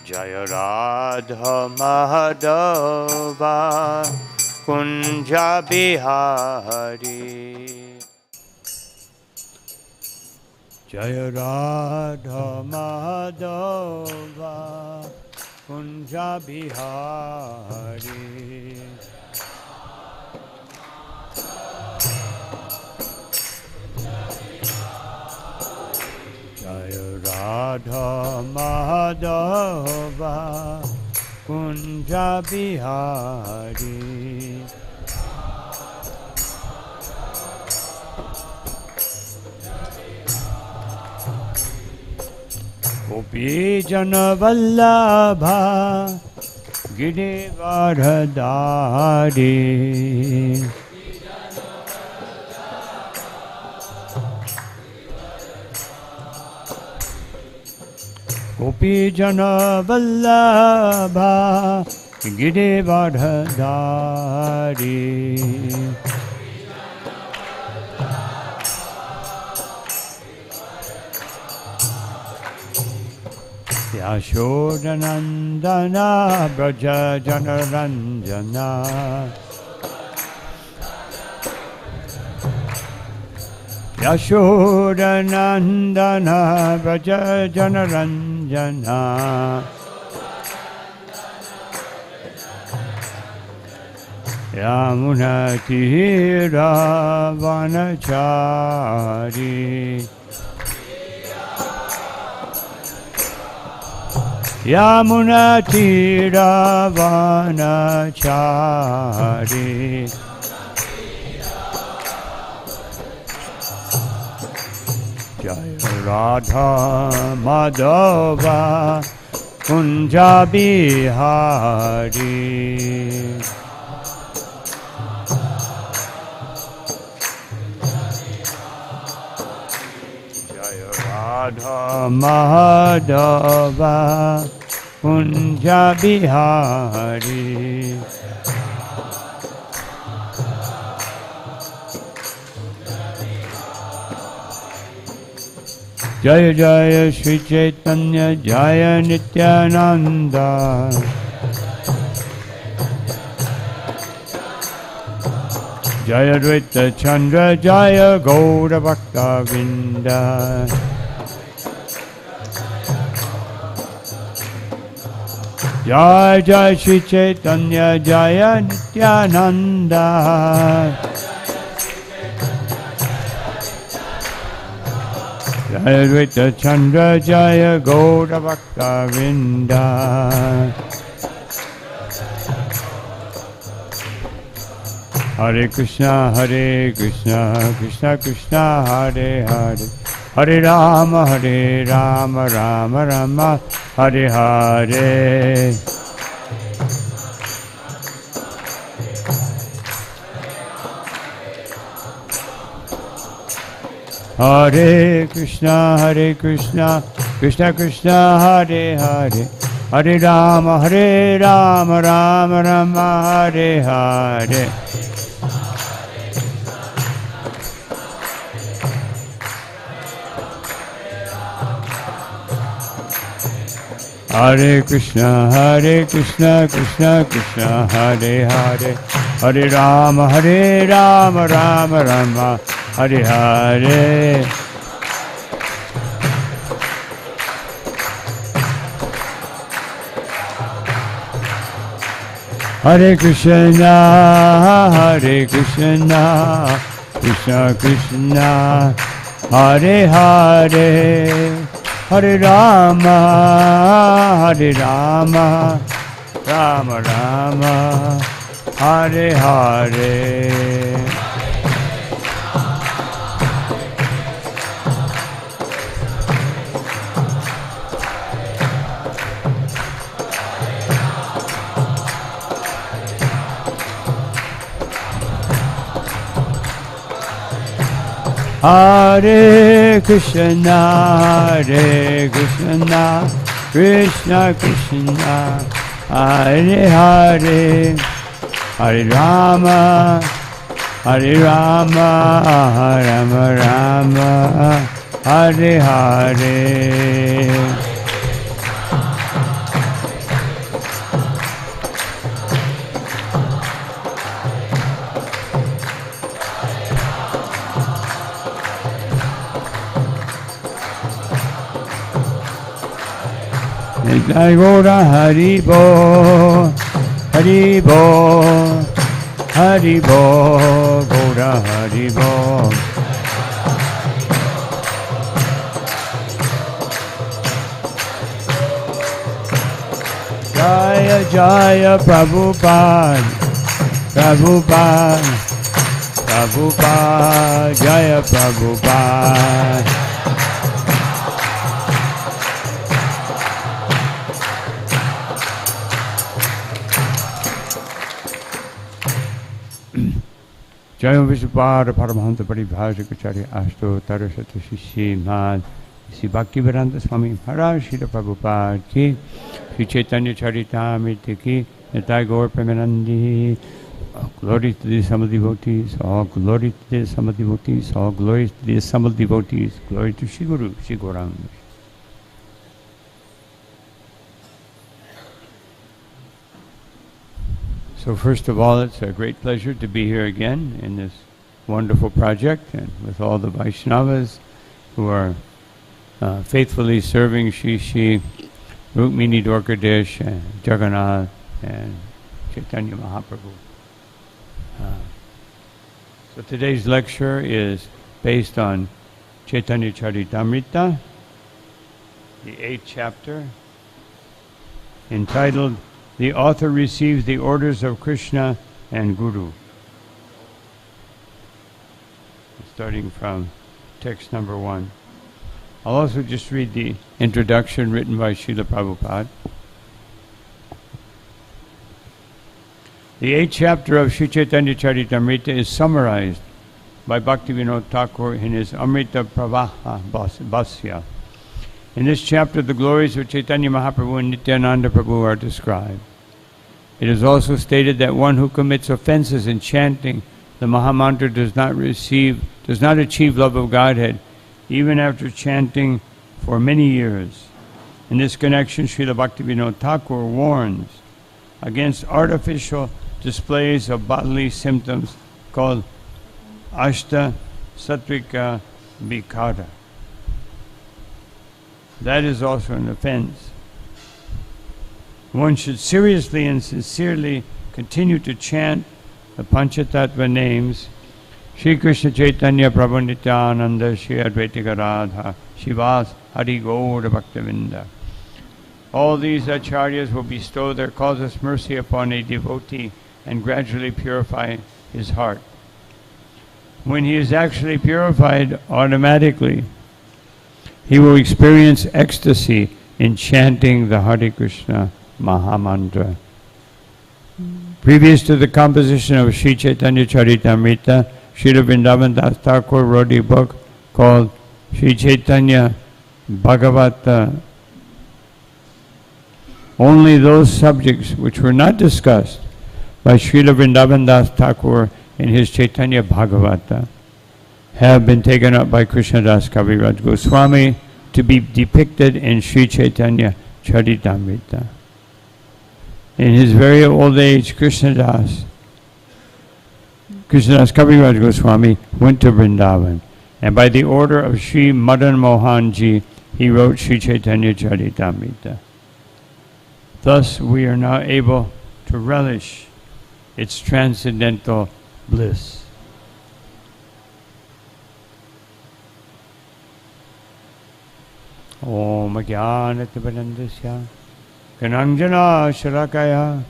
Jaya Radha Madhava Kunja Bihari. Jaya Radha Madhava Kunja Bihari. Jaya Radha Madhava Kunja Bihari. Gopi Jana Vallabha Girivardhari. Gopi Jana Vallabha Girivardhari. Yashodanandana Braja Janaranjana. Yashodanandana Braja Janaranjana. Yamuna Tira Vanachari. Yamuna Tira Vanachari. Jaya Radha Madhava Kunja Bihari. Jaya Radha Madhava Kunja Bihari. Jaya Jaya Sri Chaitanya Jaya Nityananda. Jaya Dvaita Chandra Jaya Gaura Bhakta Vrinda. Jaya Jaya Sri Chaitanya Jaya Nityananda. Jaya Dvaita Chandra Jaya Gaura Bhakta Vrinda. Hare Krishna Krishna Krishna Hare Hare, Hare Rama Rama Rama Hare Hare. Hare Krishna Krishna Krishna Hare Hare, Hare Rama Rama Rama Hare Hare. Hare Krishna Krishna Krishna Hare Hare, Hare Rama Rama Rama Hare Hare. Hare Krishna Krishna Krishna Hare Hare, Hare Rama Rama Rama Hare Hare. Hare Krishna Krishna Krishna Hare Hare, Hare Rama Rama Rama Hare Hare. Nitai Gaura Haribo, Haribo, Haribo, Gaura Haribo. Jaya Jaya Prabhupada, Prabhupada, Prabhupada, Jaya Prabhupada. Jaya Vishwapara Paramahansa Paribhajikacharya Ashto Tarasata Shishimad Sri Bhaktivedanta Swami Maharaj Srila Prabhupada Ki Sri Chaitanya Charitamrita Ki Nitai Gaur Premanandi. All glory to the sum of devotees, all glory to the sum of devotees, all glory to the sum of devotees, glory to Shri Guru, Shri Gauranga. So first of all, it's a great pleasure to be here again in this wonderful project and with all the Vaishnavas who are faithfully serving Shri Rukmini Dwarkadish and Jagannath and Chaitanya Mahaprabhu. So today's lecture is based on Chaitanya Charitamrita, the 8th chapter, entitled The Author Receives the Orders of Krishna and Guru. Starting from text number 1. I'll also just read the introduction written by Srila Prabhupada. The 8th chapter of Sri Chaitanya Charitamrita is summarized by Bhaktivinoda Thakur in his Amrita Pravaha Bhasya. In this chapter, the glories of Chaitanya Mahaprabhu and Nityananda Prabhu are described. It is also stated that one who commits offenses in chanting the Mahamantra does not achieve love of Godhead, even after chanting for many years. In this connection, Srila Bhaktivinoda Thakur warns against artificial displays of bodily symptoms called Ashta Sattvika Vikara. That is also an offense. One should seriously and sincerely continue to chant the Pancatattva names Shri Krishna Chaitanya Prabhu Nityananda Shri Advaita Radha Shivas Hari Gaura Bhaktavinda. All these acharyas will bestow their causeless mercy upon a devotee and gradually purify his heart. When he is actually purified automatically, he will experience ecstasy in chanting the Hare Krishna Mahamantra. Previous to the composition of Sri Chaitanya Charitamrita, Srila Vrindavan Das Thakur wrote a book called Sri Chaitanya Bhagavata. Only those subjects which were not discussed by Srila Vrindavan Das Thakur in his Chaitanya Bhagavata have been taken up by Krishnadas Kaviraj Goswami to be depicted in Sri Chaitanya Charitamrita. In his very old age, Krishnadas Kaviraj Goswami went to Vrindavan, and by the order of Sri Madan Mohanji, he wrote Sri Chaitanya Charitamrita. Thus, we are now able to relish its transcendental bliss. Om Jnanatimirandasya Gananjana Shalakaya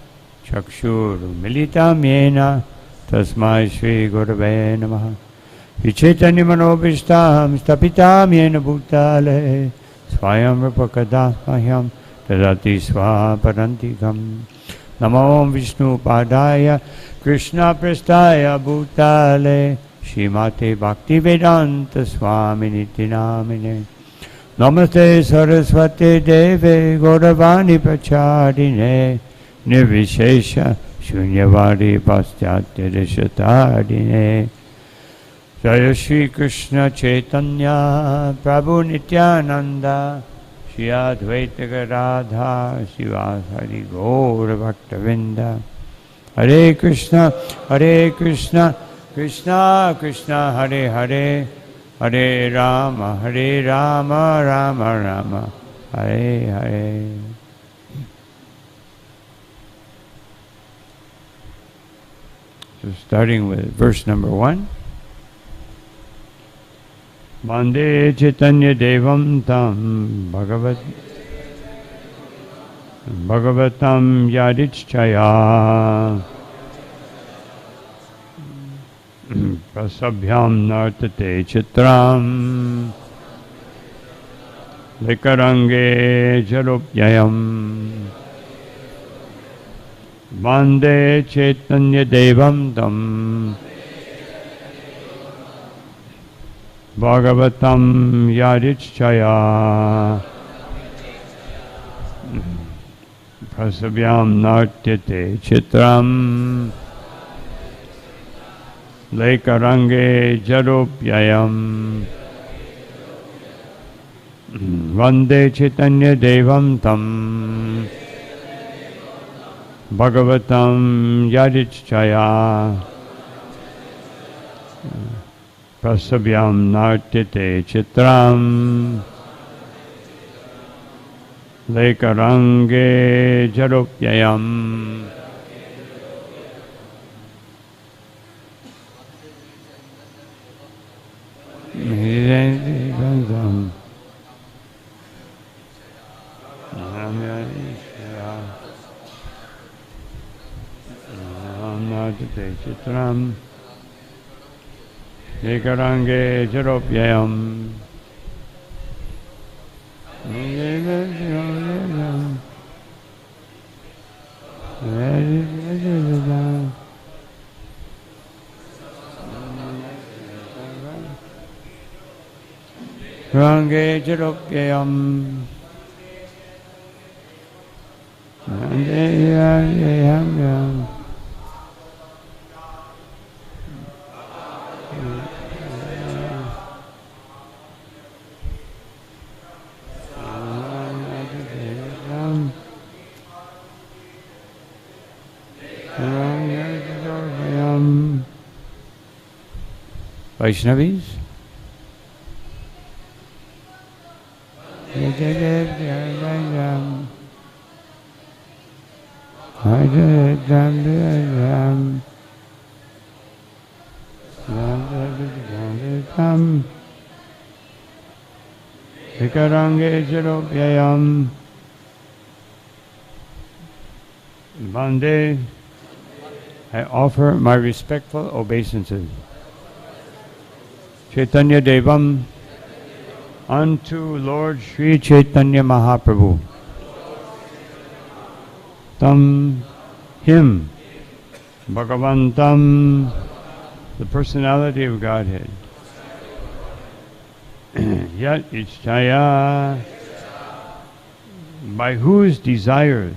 Chakshur Militam Yena Tasmai Shri Gurave Namaha Vichaitanya Manobishtam Stapitam Yena Bhutale Swayam Rupakadahyam Tadati Swaparantikam Namo Vishnu Padaya Krishna Prastaya Bhutale Shrimate Bhaktivedanta Swami Niti Namine Namaste Saraswati Deve Gauravani Prachadine Nirvishesha Shunyavadi Pastyatya Rishatadine Jaya Shri Krishna Chaitanya Prabhu Nityananda Shri Advaita Gadadhar Shivas Hari Gaura Bhaktavinda Hare Krishna Krishna Krishna Hare Hare Hare Rama Rama Rama Hare Hare. So starting with verse number 1. Vande Chaitanya Devam Tam Bhagavatam Yadichchaya Prasabhyam Nartate Chitram Vikarange Jarupyayam Vande Chaitanya Devam Tam Bhagavatam Yadichchaya Prasabhyam Nartyate Chitram Lekarange Jarupyayam Vande Chaitanya Devam Tam Bhagavatam Yadichchaya Prasabhyam Nartyate Chitram Lekarange Jarupyayam. Nartyate Chitram Lekarange Jarupyayam. Range Jarupyayam. Vaishnavis. Vikarange Jarupyayam. Vande, I offer my respectful obeisances. Chaitanya Devam unto Lord Sri Chaitanya Mahaprabhu. Tam, him, Bhagavantam, the personality of Godhead. Yat Ichchaya, by whose desires,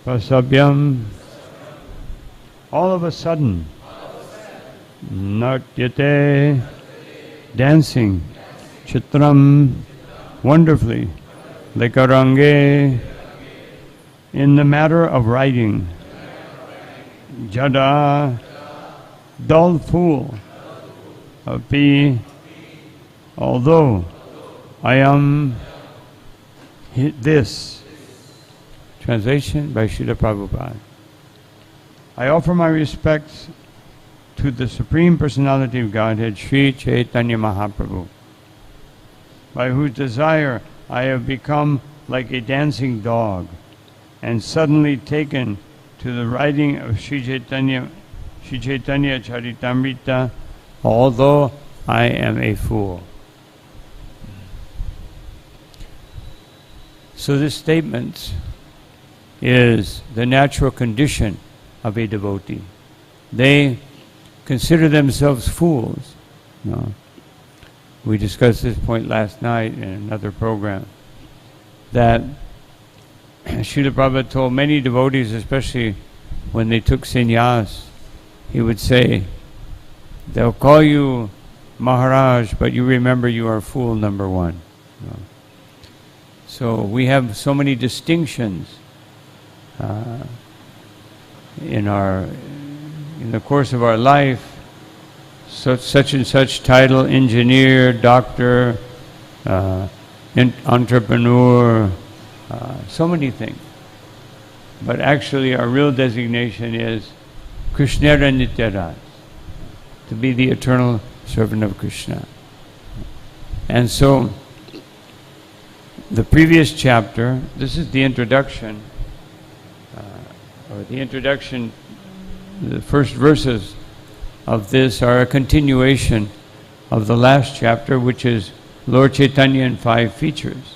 Prasabhyam, all of a sudden, Nartyate, dancing, Chitram, wonderfully, Lekarange, in the matter of writing, Jada, dull fool, Api, although I am this. Translation by Srila Prabhupada. I offer my respects to the Supreme Personality of Godhead, Sri Chaitanya Mahaprabhu, by whose desire I have become like a dancing dog and suddenly taken to the writing of Sri Chaitanya Charitamrita, although I am a fool. So this statement is the natural condition of a devotee. They consider themselves fools. No. We discussed this point last night in another program, that Srila Prabhupada told many devotees, especially when they took sannyas, he would say, they'll call you Maharaj, but you remember you are fool number one. No. So we have so many distinctions in the course of our life, such and such title, engineer, doctor, entrepreneur, so many things. But actually our real designation is Krishnera Nityaras, to be the eternal servant of Krishna. And so, the previous chapter, this is the introduction, the first verses of this are a continuation of the last chapter, which is Lord Chaitanya in 5 features.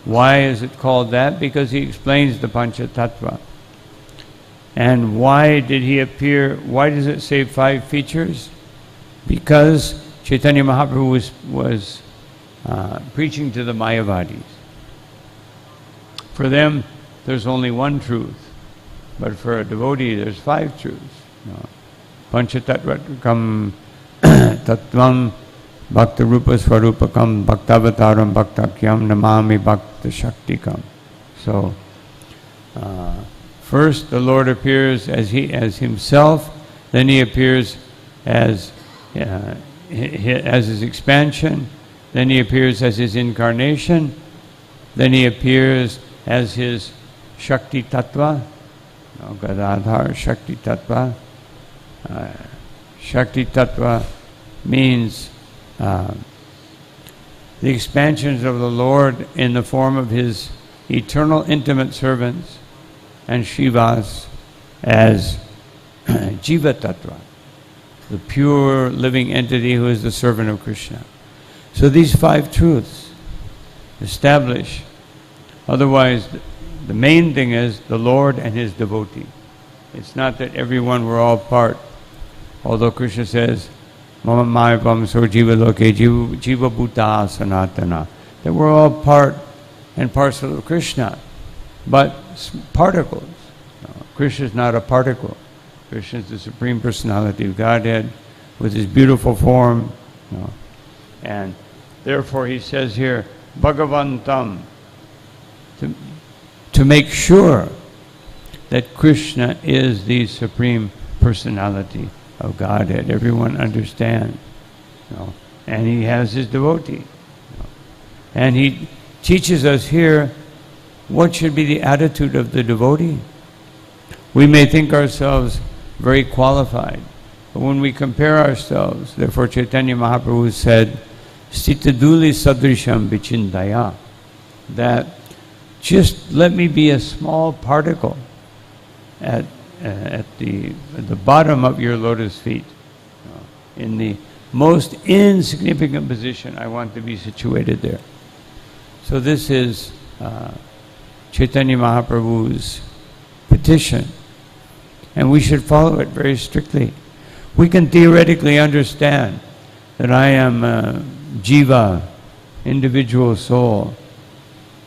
Why is it called that? Because he explains the Pancatattva. And why did he appear? Why does it say 5 features? Because Chaitanya Mahaprabhu was preaching to the Mayavadis. For them, there's only one truth. But for a devotee, there's 5 truths. Pancatattvam tattvam bhakta rupa swarupakam bhaktavataram bhaktakyam namami bhakta shaktikam. So, first the Lord appears as himself, then he appears as his expansion, then he appears as his incarnation, then he appears as his Shakti Tattva, Gadadhar Shakti Tattva. Shakti Tattva means the expansions of the Lord in the form of his eternal intimate servants, and Shivas as jiva Tattva, the pure living entity who is the servant of Krishna. So these 5 truths establish. Otherwise, the main thing is the Lord and his devotee. It's not that everyone were all part. Although Krishna says, Mama Mayavam so jiva loke jiva bhuta sanatana, that we're all part and parcel of Krishna, but particles. Krishna is not a particle. Krishna is the Supreme Personality of Godhead with his beautiful form. And therefore he says here, Bhagavantam, to make sure that Krishna is the Supreme Personality of Godhead. Everyone understands. And he has his devotee. And he teaches us here what should be the attitude of the devotee. We may think ourselves very qualified, but when we compare ourselves, therefore Chaitanya Mahaprabhu said, Sitaduli sadrisham vichindaya, that just let me be a small particle at the bottom of your lotus feet, in the most insignificant position. I want to be situated there. So this is Chaitanya Mahaprabhu's petition, and we should follow it very strictly. We can theoretically understand that I am a jiva, individual soul,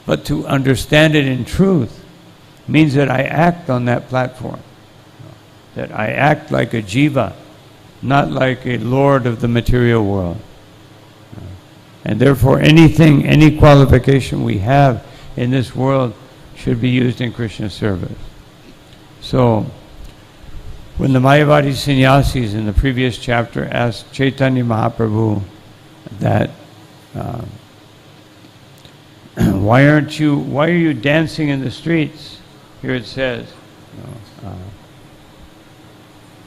but to understand it in truth means that I act on that platform, that I act like a jiva, not like a lord of the material world. And therefore any qualification we have in this world should be used in Krishna's service. So, when the Mayavadi sannyasis in the previous chapter asked Chaitanya Mahaprabhu that why are you dancing in the streets? Here it says,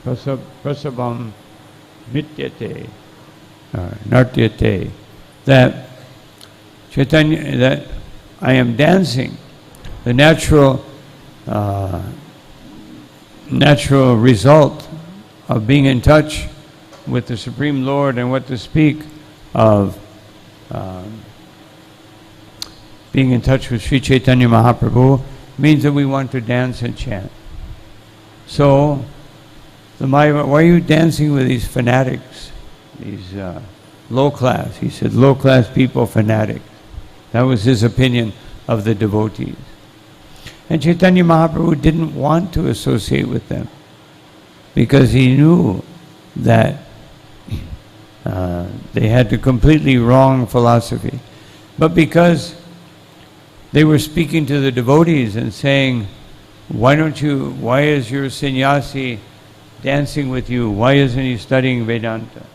prasabam mityate, nartyate, that Chaitanya, that I am dancing. The natural result of being in touch with the Supreme Lord, and what to speak of being in touch with Sri Chaitanya Mahaprabhu, means that we want to dance and chant. So, why are you dancing with these fanatics, these low class? He said, low class people, fanatics. That was his opinion of the devotees. And Chaitanya Mahaprabhu didn't want to associate with them because he knew that they had the completely wrong philosophy. But because they were speaking to the devotees and saying, why is your sannyasi dancing with you? Why isn't he studying Vedanta?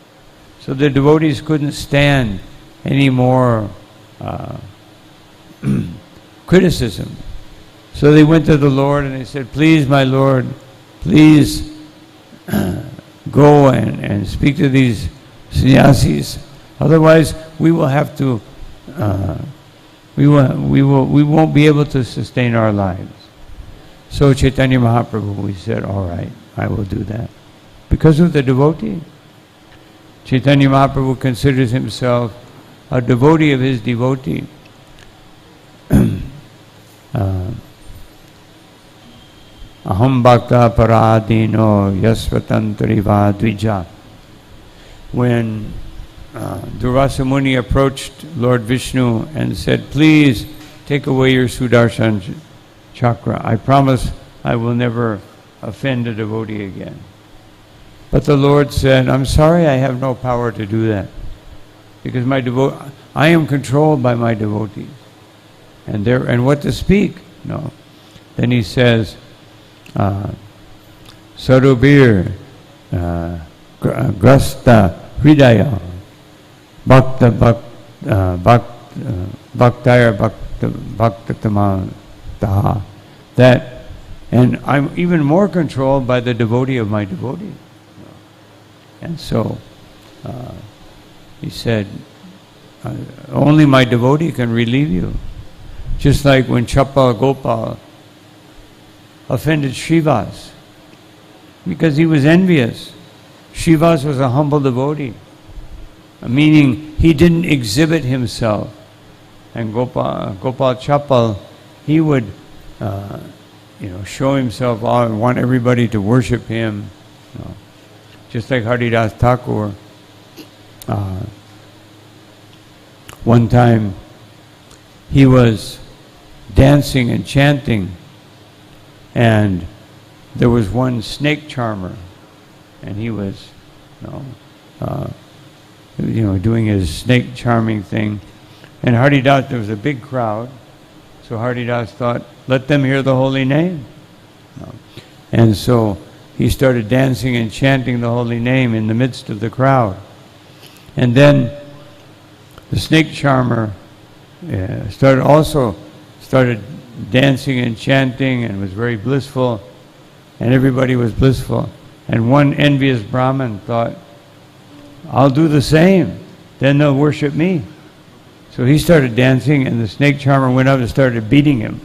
So the devotees couldn't stand any more criticism. So they went to the Lord and they said, please, my Lord, please go and speak to these sannyasis. Otherwise, we will have to. We won't be able to sustain our lives. So Chaitanya Mahaprabhu, we said, all right, I will do that. Because of the devotee. Chaitanya Mahaprabhu considers himself a devotee of his devotee. Aham bhakta paradino yasvatantriva dvija. When Durvasa Muni approached Lord Vishnu and said, please take away your Sudarshan chakra. I promise I will never offend a devotee again. But the Lord said, I'm sorry, I have no power to do that. Because I am controlled by my devotees. And what to speak? No. Then he says, Sarubir Grasta Hridaya Bhakta Bhaktaya Bhaktatama Taha. That, and I'm even more controlled by the devotee of my devotee. And so he said, only my devotee can relieve you. Just like when Chappa Gopal offended Srivas because he was envious. Srivas was a humble devotee, meaning he didn't exhibit himself. And Gopal Chapal, he would show himself off and want everybody to worship him. Just like Haridas Thakur. One time he was dancing and chanting, and there was one snake charmer, and he was doing his snake charming thing, and Haridas, there was a big crowd, so Haridas thought, let them hear the holy name. And so he started dancing and chanting the holy name in the midst of the crowd. And then the snake charmer started dancing and chanting and was very blissful, and everybody was blissful. And one envious Brahmin thought, I'll do the same, then they'll worship me. So he started dancing, and the snake charmer went up and started beating him,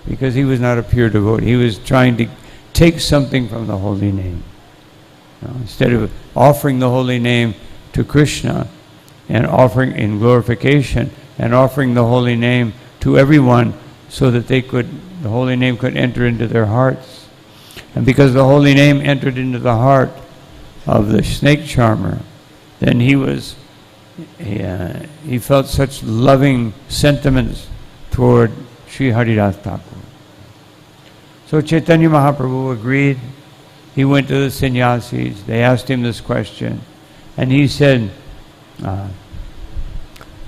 because he was not a pure devotee. He was trying to take something from the holy name. Instead of offering the holy name to Krishna and offering in glorification and offering the holy name to everyone so that the holy name could enter into their hearts. And because the holy name entered into the heart of the snake charmer, then he felt such loving sentiments toward Sri Haridas Thakur. So Chaitanya Mahaprabhu agreed. He went to the sannyasis. They asked him this question. And he said,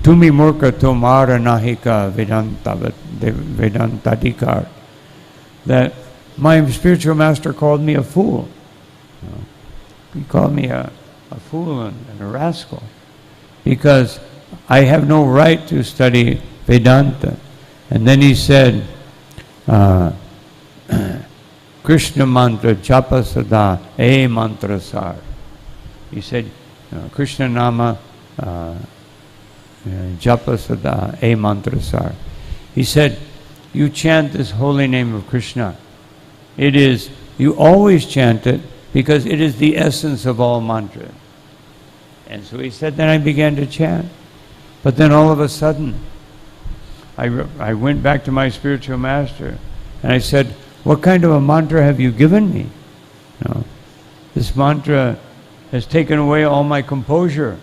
Tumi murka tomara nahika vedantadikar. That my spiritual master called me a fool. He called me a fool and a rascal, because I have no right to study Vedanta. And then he said, Krishna mantra japa sada e mantra sar. He said, Krishna nama japa sada e mantra sar. He said, you chant this holy name of Krishna. You always chant it because it is the essence of all mantras. And so he said, then I began to chant. But then all of a sudden, I went back to my spiritual master and I said, what kind of a mantra have you given me? This mantra has taken away all my composure,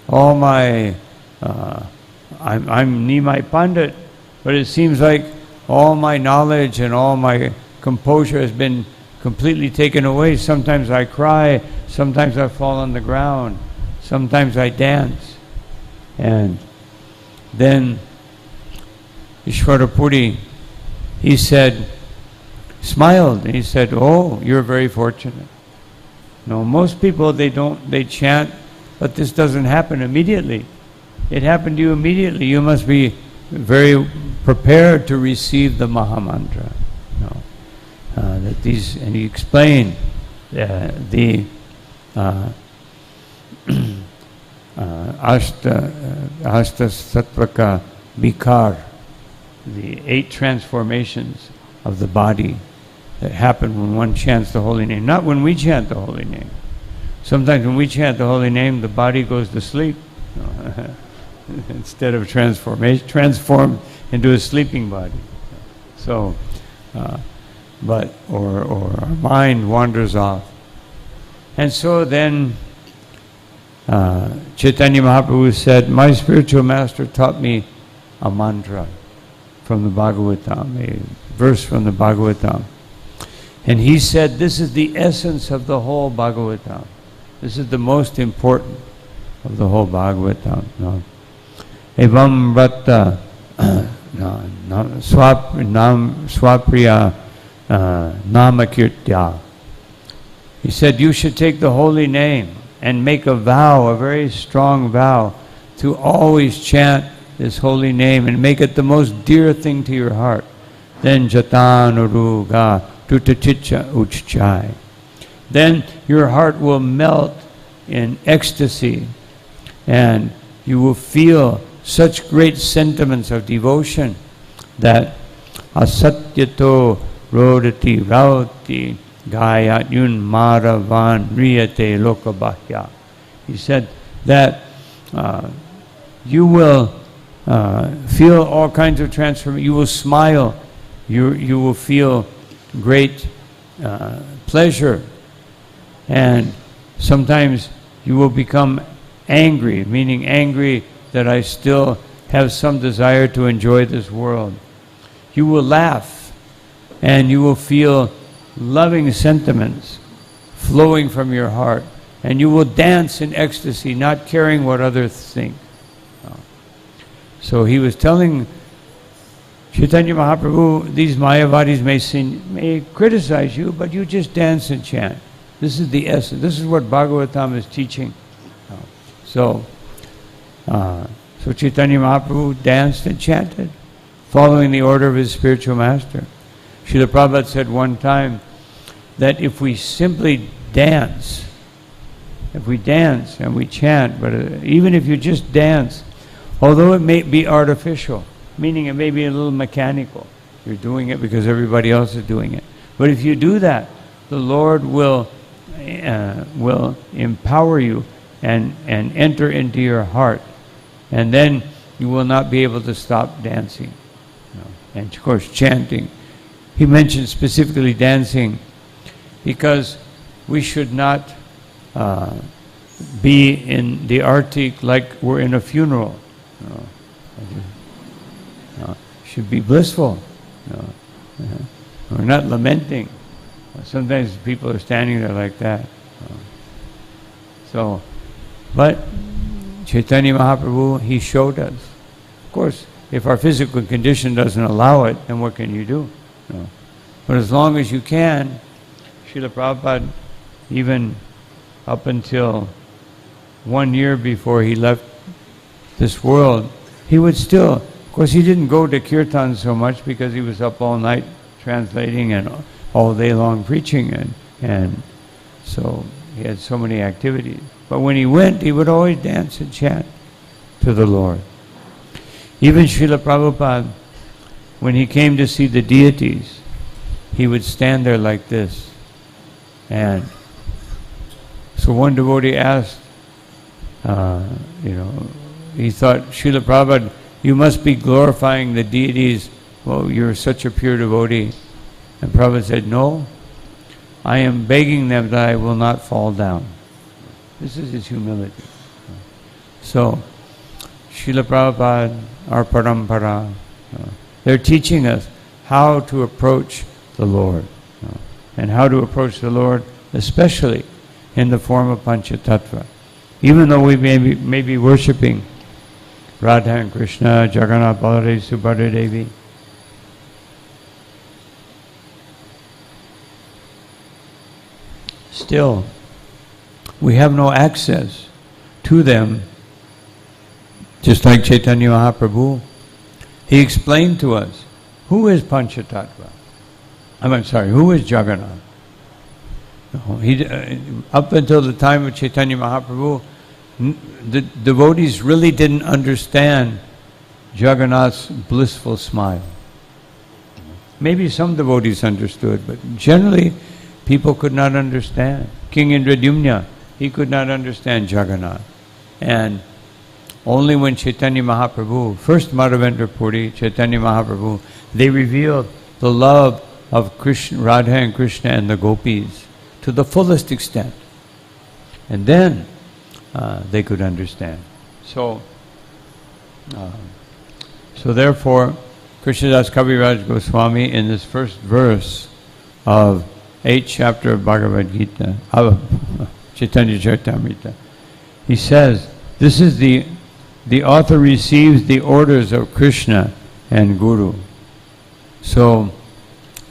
all my, I'm Nimai Pandit, but it seems like all my knowledge and all my composure has been completely taken away. Sometimes I cry, sometimes I fall on the ground, sometimes I dance. And then Ishvara Puri, he smiled, and he said, oh, you're very fortunate. Most people, they chant, but this doesn't happen immediately. It happened to you immediately. You must be very prepared to receive the Mahamantra. And he explained the Ashta Sattvaka Vikar, the 8 transformations of the body that happen when one chants the holy name. Not when we chant the holy name. Sometimes when we chant the holy name, the body goes to sleep. Instead of transformed into a sleeping body. So, or our mind wanders off. And so then Chaitanya Mahaprabhu said, my spiritual master taught me a mantra from the Bhagavatam, a verse from the Bhagavatam. And he said, this is the essence of the whole Bhagavatam. This is the most important of the whole Bhagavatam. No? Evam Vrata Swapriya Namakirtya. He said, you should take the holy name and make a vow, a very strong vow, to always chant this holy name and make it the most dear thing to your heart. Then Jatanuruga Tutachicha Uchchai. Then your heart will melt in ecstasy and you will feel such great sentiments of devotion that asatyato rodati rauti gayat yun maravan riyate lokabhya. He said that you will feel all kinds of transformation. You will smile. You will feel great pleasure. And sometimes you will become angry, meaning angry that I still have some desire to enjoy this world. You will laugh and you will feel loving sentiments flowing from your heart. And you will dance in ecstasy, not caring what others think. So he was telling Chaitanya Mahaprabhu, these Mayavadis may criticize you, but you just dance and chant. This is the essence. This is what Bhagavatam is teaching. So Chaitanya Mahaprabhu danced and chanted, following the order of his spiritual master. Srila Prabhupada said one time that if we simply dance, and we chant, but even if you just dance, although it may be artificial, meaning it may be a little mechanical, you're doing it because everybody else is doing it. But if you do that, the Lord will empower you and enter into your heart. And then you will not be able to stop dancing. And of course, chanting. He mentioned specifically dancing because we should not be in the Arctic like we're in a funeral. Should be blissful. We're not lamenting. Sometimes people are standing there like that. But Chaitanya Mahaprabhu, he showed us. Of course, if our physical condition doesn't allow it, then what can you do? But as long as you can, Srila Prabhupada, even up until 1 year before he left this world, he would still, of course he didn't go to kirtan so much because he was up all night translating and all day long preaching, and so he had so many activities. But when he went, he would always dance and chant to the Lord. Even Srila Prabhupada, when he came to see the deities, he would stand there like this. And so one devotee asked, he thought, Srila Prabhupada, you must be glorifying the deities. Well, you're such a pure devotee. And Prabhupada said, no, I am begging them that I will not fall down. This is his humility. So, Srila Prabhupada, our parampara, they're teaching us how to approach the Lord. And how to approach the Lord, especially in the form of Pancatattva. Even though we may be worshipping Radha and Krishna, Jagannath, Baladevi, Subhadra Devi, still, we have no access to them, just like Chaitanya Mahaprabhu. He explained to us, who is Pancatattva? Who is Jagannath? Up until the time of Chaitanya Mahaprabhu, the devotees really didn't understand Jagannath's blissful smile. Maybe some devotees understood, but generally people could not understand. King Indradyumna, he could not understand Jagannath. And only when Chaitanya Mahaprabhu, first Madhavendra Puri, Chaitanya Mahaprabhu, they revealed the love of Krishna, Radha and Krishna and the gopis to the fullest extent. And then they could understand. So therefore, Krishnadas Kaviraj Goswami, in this first verse of 8th chapter of Bhagavad Gita, of Chaitanya Charitamrita, he says, this is the author receives the orders of Krishna and Guru. So,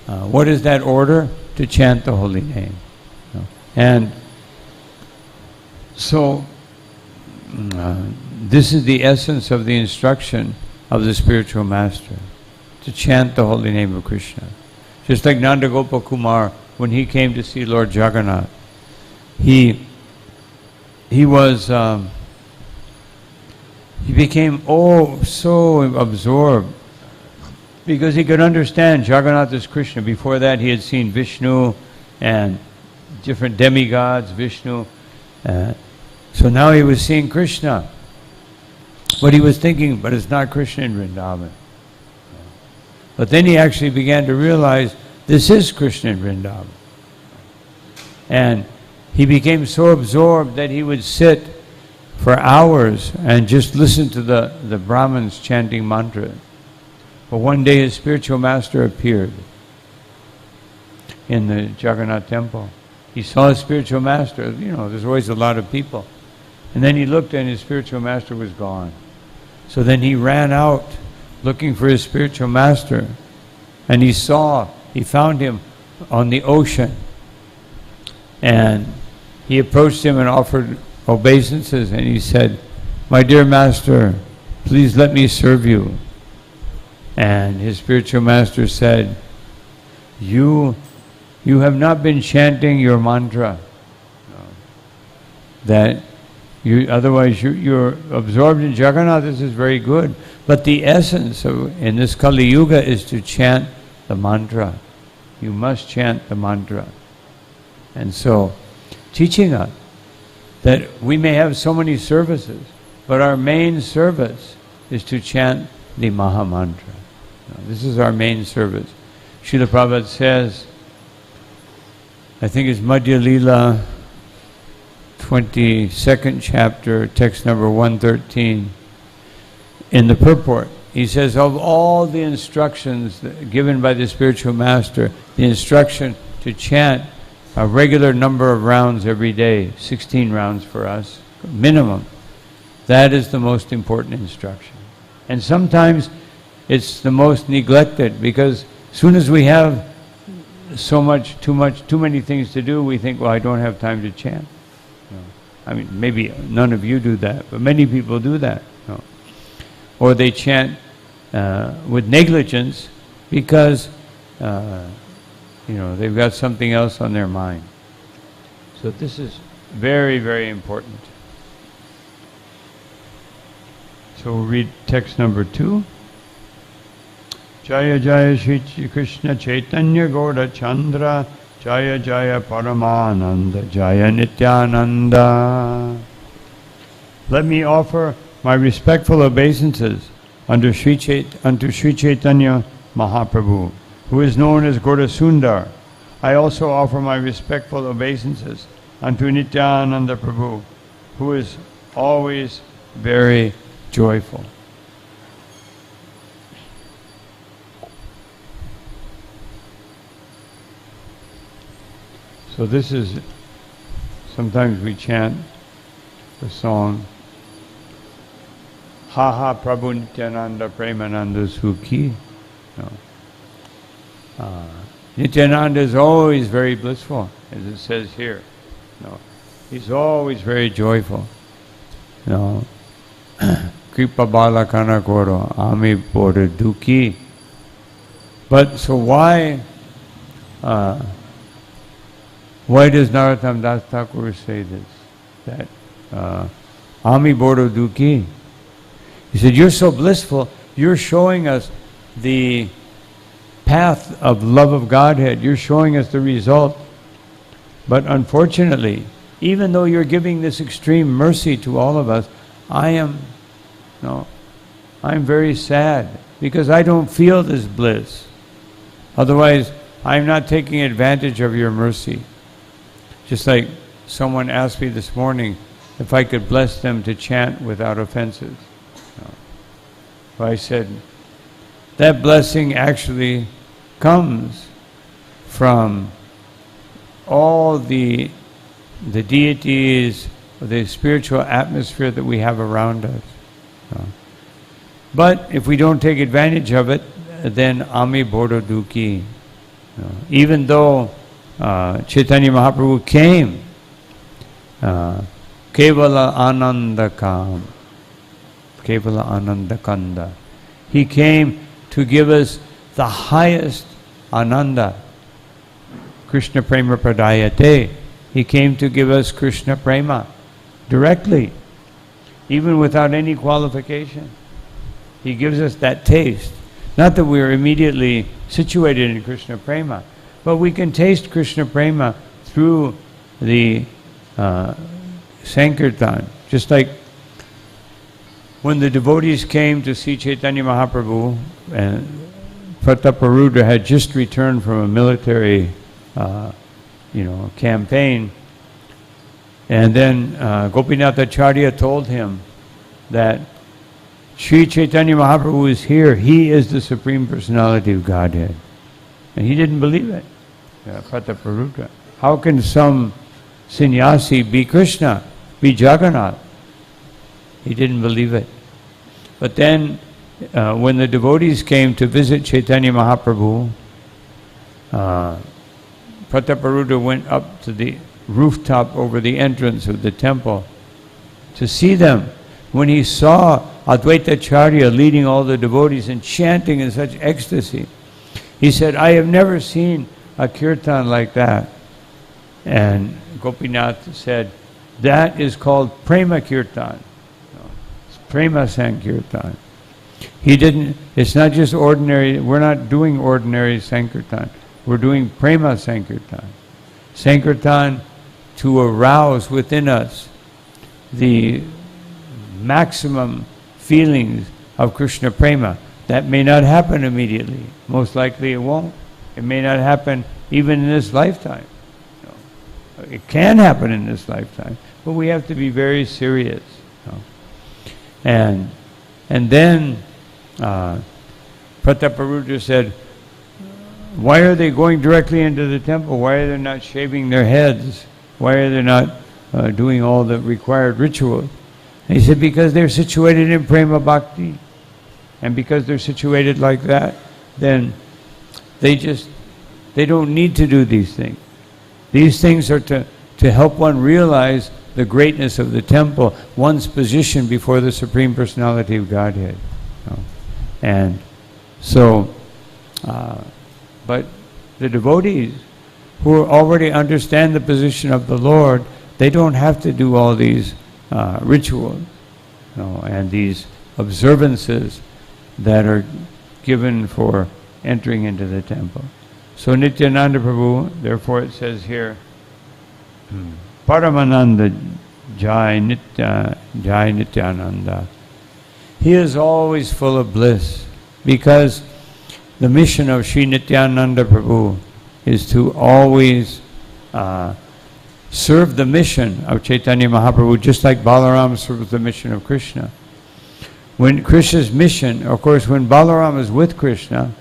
what is that order? To chant the holy name. And so, this is the essence of the instruction of the spiritual master, to chant the holy name of Krishna. Just like Nanda Gopal Kumar, when he came to see Lord Jagannath, he became so absorbed because he could understand Jagannath is Krishna. Before that he had seen Vishnu and different demigods, Vishnu. So now he was seeing Krishna. But he was thinking, but it's not Krishna in Vrindavan. But then he actually began to realize this is Krishna in Vrindavan. And he became so absorbed that he would sit for hours and just listen to the Brahmins chanting mantra. But one day his spiritual master appeared in the Jagannath temple. He saw his spiritual master. There's always a lot of people. And then he looked and his spiritual master was gone. So then he ran out looking for his spiritual master. And he found him on the ocean. And he approached him and offered obeisances. And he said, "My dear master, please let me serve you." And his spiritual master said, You have not been chanting your mantra. Otherwise you're absorbed in Jagannath. This is very good. But the essence in this Kali Yuga is to chant the mantra. You must chant the mantra. And so, teaching us that we may have so many services, but our main service is to chant the Maha Mantra. This is our main service. Srila Prabhupada says, I think it's Madhya Lila, 22nd chapter, text number 113, in the purport. He says, of all the instructions given by the spiritual master, the instruction to chant a regular number of rounds every day, 16 rounds for us, minimum, that is the most important instruction. And sometimes it's the most neglected, because as soon as we have too many things to do, we think, well, I don't have time to chant. I mean, maybe none of you do that, but many people do that. Or they chant with negligence because they've got something else on their mind. So this is very, very important. So we'll read text number 2. Jaya Jaya Shri Krishna Chaitanya Gaura Chandra Jaya Jaya Paramananda Jaya Nityananda. Let me offer my respectful obeisances unto Sri Chaitanya Mahaprabhu, who is known as Gaura Sundar. I also offer my respectful obeisances unto Nityananda Prabhu, who is always very joyful. So this is, sometimes we chant the song, Ha ha Prabhu Nityananda Premananda Sukhi. Nityananda is always very blissful, as it says here. He's always very joyful. Kripa balakana koro, ami pore duki. But so why Why does Narottam Das Thakur say this? That Ami Bodo Duki. He said, you're so blissful, you're showing us the path of love of Godhead. You're showing us the result. But unfortunately, even though you're giving this extreme mercy to all of us, I'm very sad because I don't feel this bliss. Otherwise, I'm not taking advantage of your mercy. Just like someone asked me this morning if I could bless them to chant without offenses. So I said, that blessing actually comes from all the deities, the spiritual atmosphere that we have around us. But if we don't take advantage of it, then Ami Bodo Duki. Even though Chaitanya Mahaprabhu came, Kevala Anandakam, Kevala Anandakanda. He came to give us the highest Ananda, Krishna Prema Pradayate. He came to give us Krishna Prema directly, even without any qualification. He gives us that taste. Not that we are immediately situated in Krishna Prema, but we can taste Krishna Prema through the Sankirtan. Just like when the devotees came to see Chaitanya Mahaprabhu, and Prataparudra had just returned from a military campaign, and then Gopinath Acharya told him that Sri Chaitanya Mahaprabhu is here. He is the Supreme Personality of Godhead. And he didn't believe it. Prataparudra. How can some sannyasi be Krishna, be Jagannath? He didn't believe it. But then when the devotees came to visit Chaitanya Mahaprabhu, Prataparudra went up to the rooftop over the entrance of the temple to see them. When he saw Advaita Acharya leading all the devotees and chanting in such ecstasy, he said, I have never seen a kirtan like that. And Gopinath said, that is called Prema Kirtan. It's Prema Sankirtan. It's not just ordinary, we're not doing ordinary Sankirtan. We're doing Prema Sankirtan. Sankirtan to arouse within us the maximum feelings of Krishna Prema. That may not happen immediately. Most likely it won't. It may not happen even in this lifetime. It can happen in this lifetime, but we have to be very serious. And then Prataparudra said, why are they going directly into the temple? Why are they not shaving their heads? Why are they not doing all the required rituals? And he said, because they're situated in Prema Bhakti. And because they're situated like that, then they don't need to do these things. These things are to help one realize the greatness of the temple, one's position before the Supreme Personality of Godhead. And so, but the devotees who already understand the position of the Lord, they don't have to do all these rituals and these observances that are given for entering into the temple. So Nityananda Prabhu, therefore it says here, Paramananda Jai Nityananda. He is always full of bliss, because the mission of Sri Nityananda Prabhu is to always serve the mission of Chaitanya Mahaprabhu, just like Balaram serves the mission of Krishna. When Krishna's mission, of course, when Balaram is with Krishna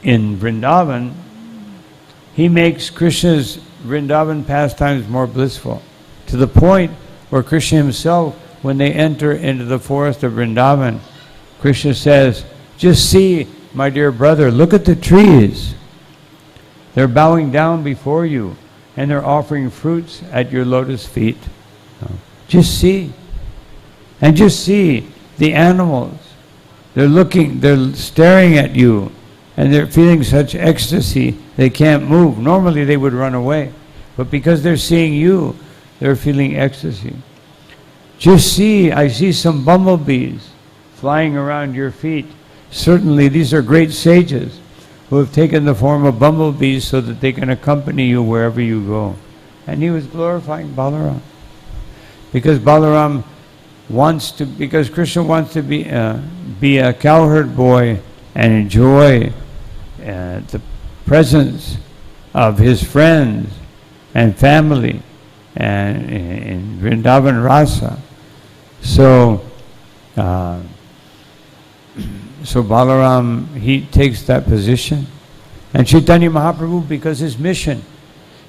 in Vrindavan, he makes Krishna's Vrindavan pastimes more blissful, to the point where Krishna himself, when they enter into the forest of Vrindavan, Krishna says, just see, my dear brother, look at the trees. They're bowing down before you, and they're offering fruits at your lotus feet. Just see. And just see the animals. They're staring at you, and they're feeling such ecstasy They can't move. Normally they would run away. But because they're seeing you, they're feeling ecstasy. Just see, I see some bumblebees flying around your feet. Certainly these are great sages who have taken the form of bumblebees so that they can accompany you wherever you go. And he was glorifying Balaram. Because Balaram wants to, because Krishna wants to be a cowherd boy and enjoy the presence of his friends and family and in Vrindavan Rasa. So Balaram, he takes that position. And Chaitanya Mahaprabhu, because his mission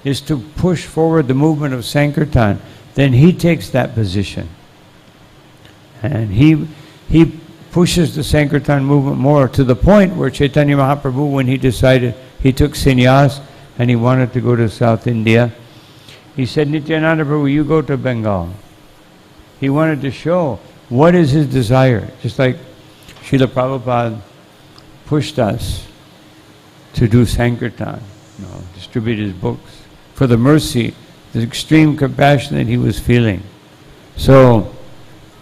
is to push forward the movement of Sankirtan, then he takes that position. And he pushes the Sankirtan movement more, to the point where Chaitanya Mahaprabhu, when he decided, he took sannyas and he wanted to go to South India, he said, Nityananda Prabhu, you go to Bengal. He wanted to show what is his desire. Just like Srila Prabhupada pushed us to do Sankirtan, distribute his books, for the mercy, the extreme compassion that he was feeling. So,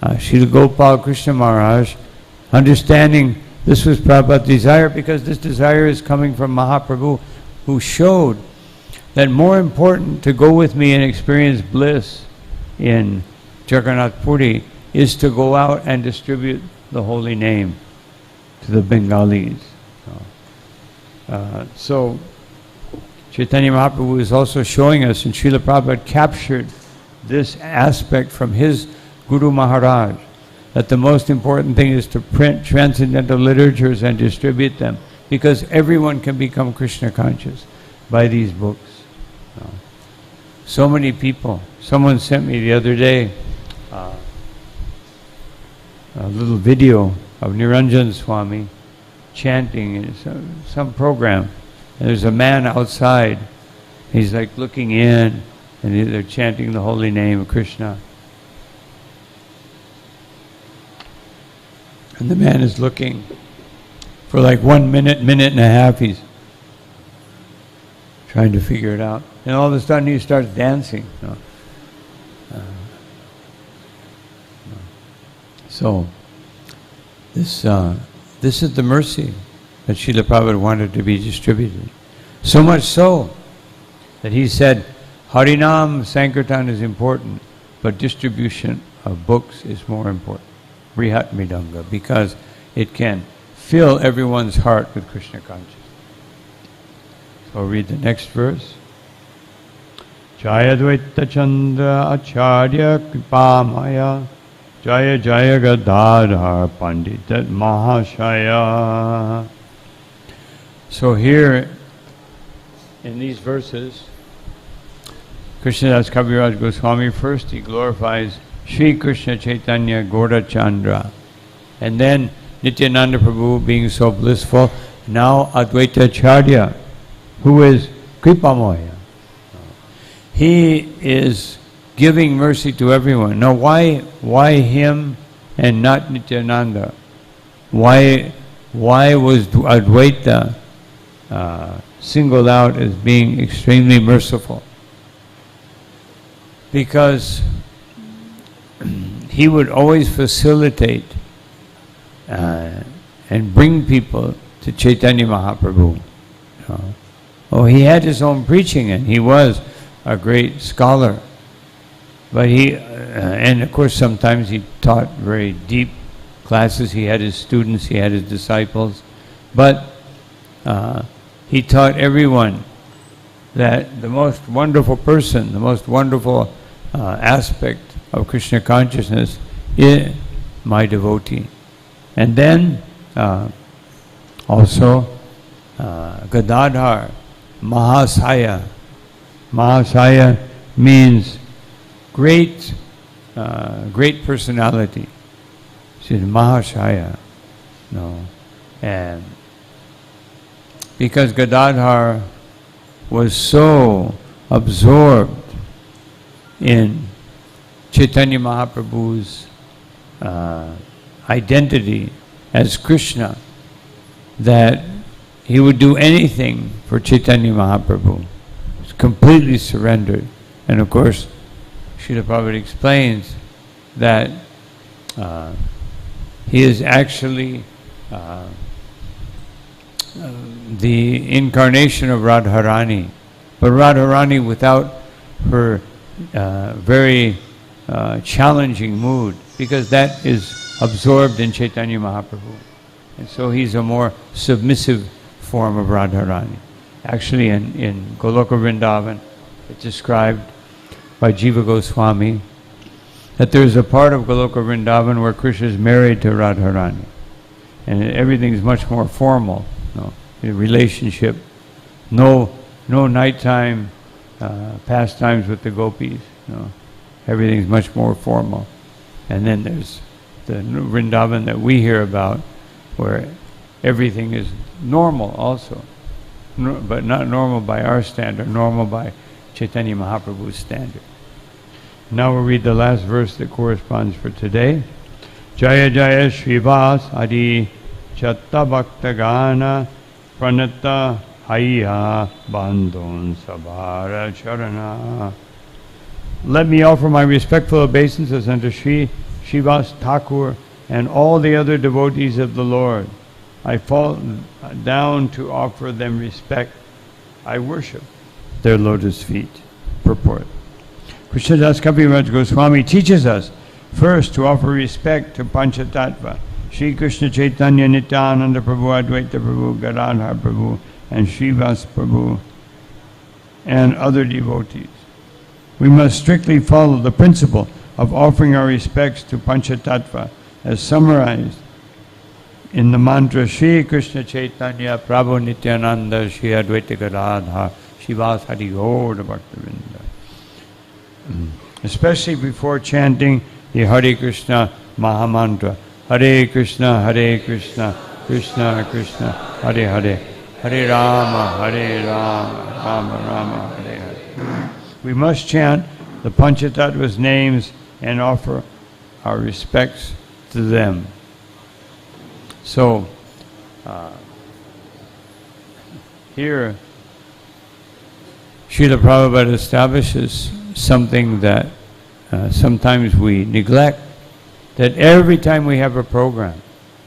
Srila Gopal Krishna Maharaj, understanding this was Prabhupada's desire, because this desire is coming from Mahaprabhu, who showed that more important to go with me and experience bliss in Jagannath Puri is to go out and distribute the holy name to the Bengalis. So Chaitanya Mahaprabhu is also showing us, and Srila Prabhupada captured this aspect from his Guru Maharaj, that the most important thing is to print transcendental literatures and distribute them, because everyone can become Krishna conscious by these books. So many people. Someone sent me the other day a little video of Niranjan Swami chanting in some program. And there's a man outside. He's like looking in, and they're chanting the holy name of Krishna. And the man is looking for like 1 minute, minute and a half. He's trying to figure it out. And all of a sudden he starts dancing. So this is the mercy that Srila Prabhupada wanted to be distributed. So much so that he said, Harinam Sankirtan is important, but distribution of books is more important. Brihat Mridanga, because it can fill everyone's heart with Krishna consciousness. So I'll read the next verse. Jaya Dvaita Chandra Acharya Kripamaya Jaya Jaya Gadadhar Pandita Mahashaya. So here, in these verses, Krishnadas Kaviraj Goswami, first he glorifies Sri Krishna Chaitanya Gaura Chandra, and then Nityananda Prabhu being so blissful. Now Advaita Acharya, who is Kripamoya. He is giving mercy to everyone. Now why him and not Nityananda? Why was Advaita singled out as being extremely merciful? Because he would always facilitate and bring people to Chaitanya Mahaprabhu. Oh, he had his own preaching, and he was a great scholar. But he, and of course sometimes he taught very deep classes. He had his students, he had his disciples. But he taught everyone that the most wonderful person, the most wonderful aspect of Krishna consciousness is my devotee. And then also Gadadhar, Mahasaya. Mahasaya means great personality. She's Mahashaya. And because Gadadhar was so absorbed in Chaitanya Mahaprabhu's identity as Krishna, that he would do anything for Chaitanya Mahaprabhu. He's completely surrendered. And of course, Srila Prabhupada explains that he is actually the incarnation of Radharani. But Radharani without her very challenging mood, because that is absorbed in Chaitanya Mahaprabhu. And so he's a more submissive form of Radharani. Actually in Goloka Vrindavan, it's described by Jiva Goswami that there's a part of Goloka Vrindavan where Krishna is married to Radharani. And everything is much more formal. The relationship, no nighttime pastimes with the gopis. Everything's much more formal. And then there's the Vrindavan that we hear about, where everything is normal also, but not normal by our standard, normal by Chaitanya Mahaprabhu's standard. Now we'll read the last verse that corresponds for today. Jaya Jaya Srivas Adi Chatta Bhakta Gana Pranata Hayya Bandhon Sabara Charana. Let me offer my respectful obeisances unto Sri Srivas Thakur and all the other devotees of the Lord. I fall down to offer them respect. I worship their lotus feet. Purport. Krishnadas Kaviraj Goswami teaches us first to offer respect to Pancatattva, Sri Krishna Chaitanya Nityananda Prabhu, Advaita Prabhu, Gadadhar Prabhu, and Srivas Prabhu, and other devotees. We must strictly follow the principle of offering our respects to Pancatattva as summarized in the mantra Sri Krishna Chaitanya Prabhu Nityananda Sri Advaita Gadadhar Srivas Hari Gaur Bhaktavinda. Especially before chanting the Hare Krishna Mahamantra. Hare Krishna, Krishna Krishna, Hare Hare, Hare Rama, Rama Rama, Hare Hare. We must chant the Panchatattva's names and offer our respects to them. So, here, Srila Prabhupada establishes something that sometimes we neglect, that every time we have a program,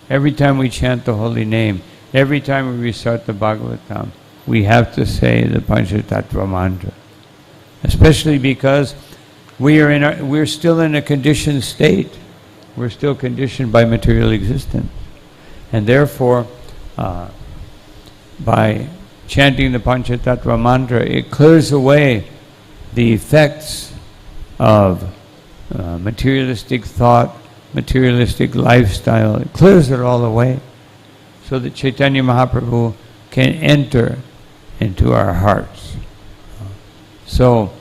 every time we chant the holy name, every time we recite the Bhagavatam, we have to say the Panchatattva mantra. Especially because we're still in a conditioned state. We're still conditioned by material existence. And therefore, by chanting the Panchatattva mantra, it clears away the effects of materialistic thought, materialistic lifestyle. It clears it all away so that Chaitanya Mahaprabhu can enter into our hearts. So,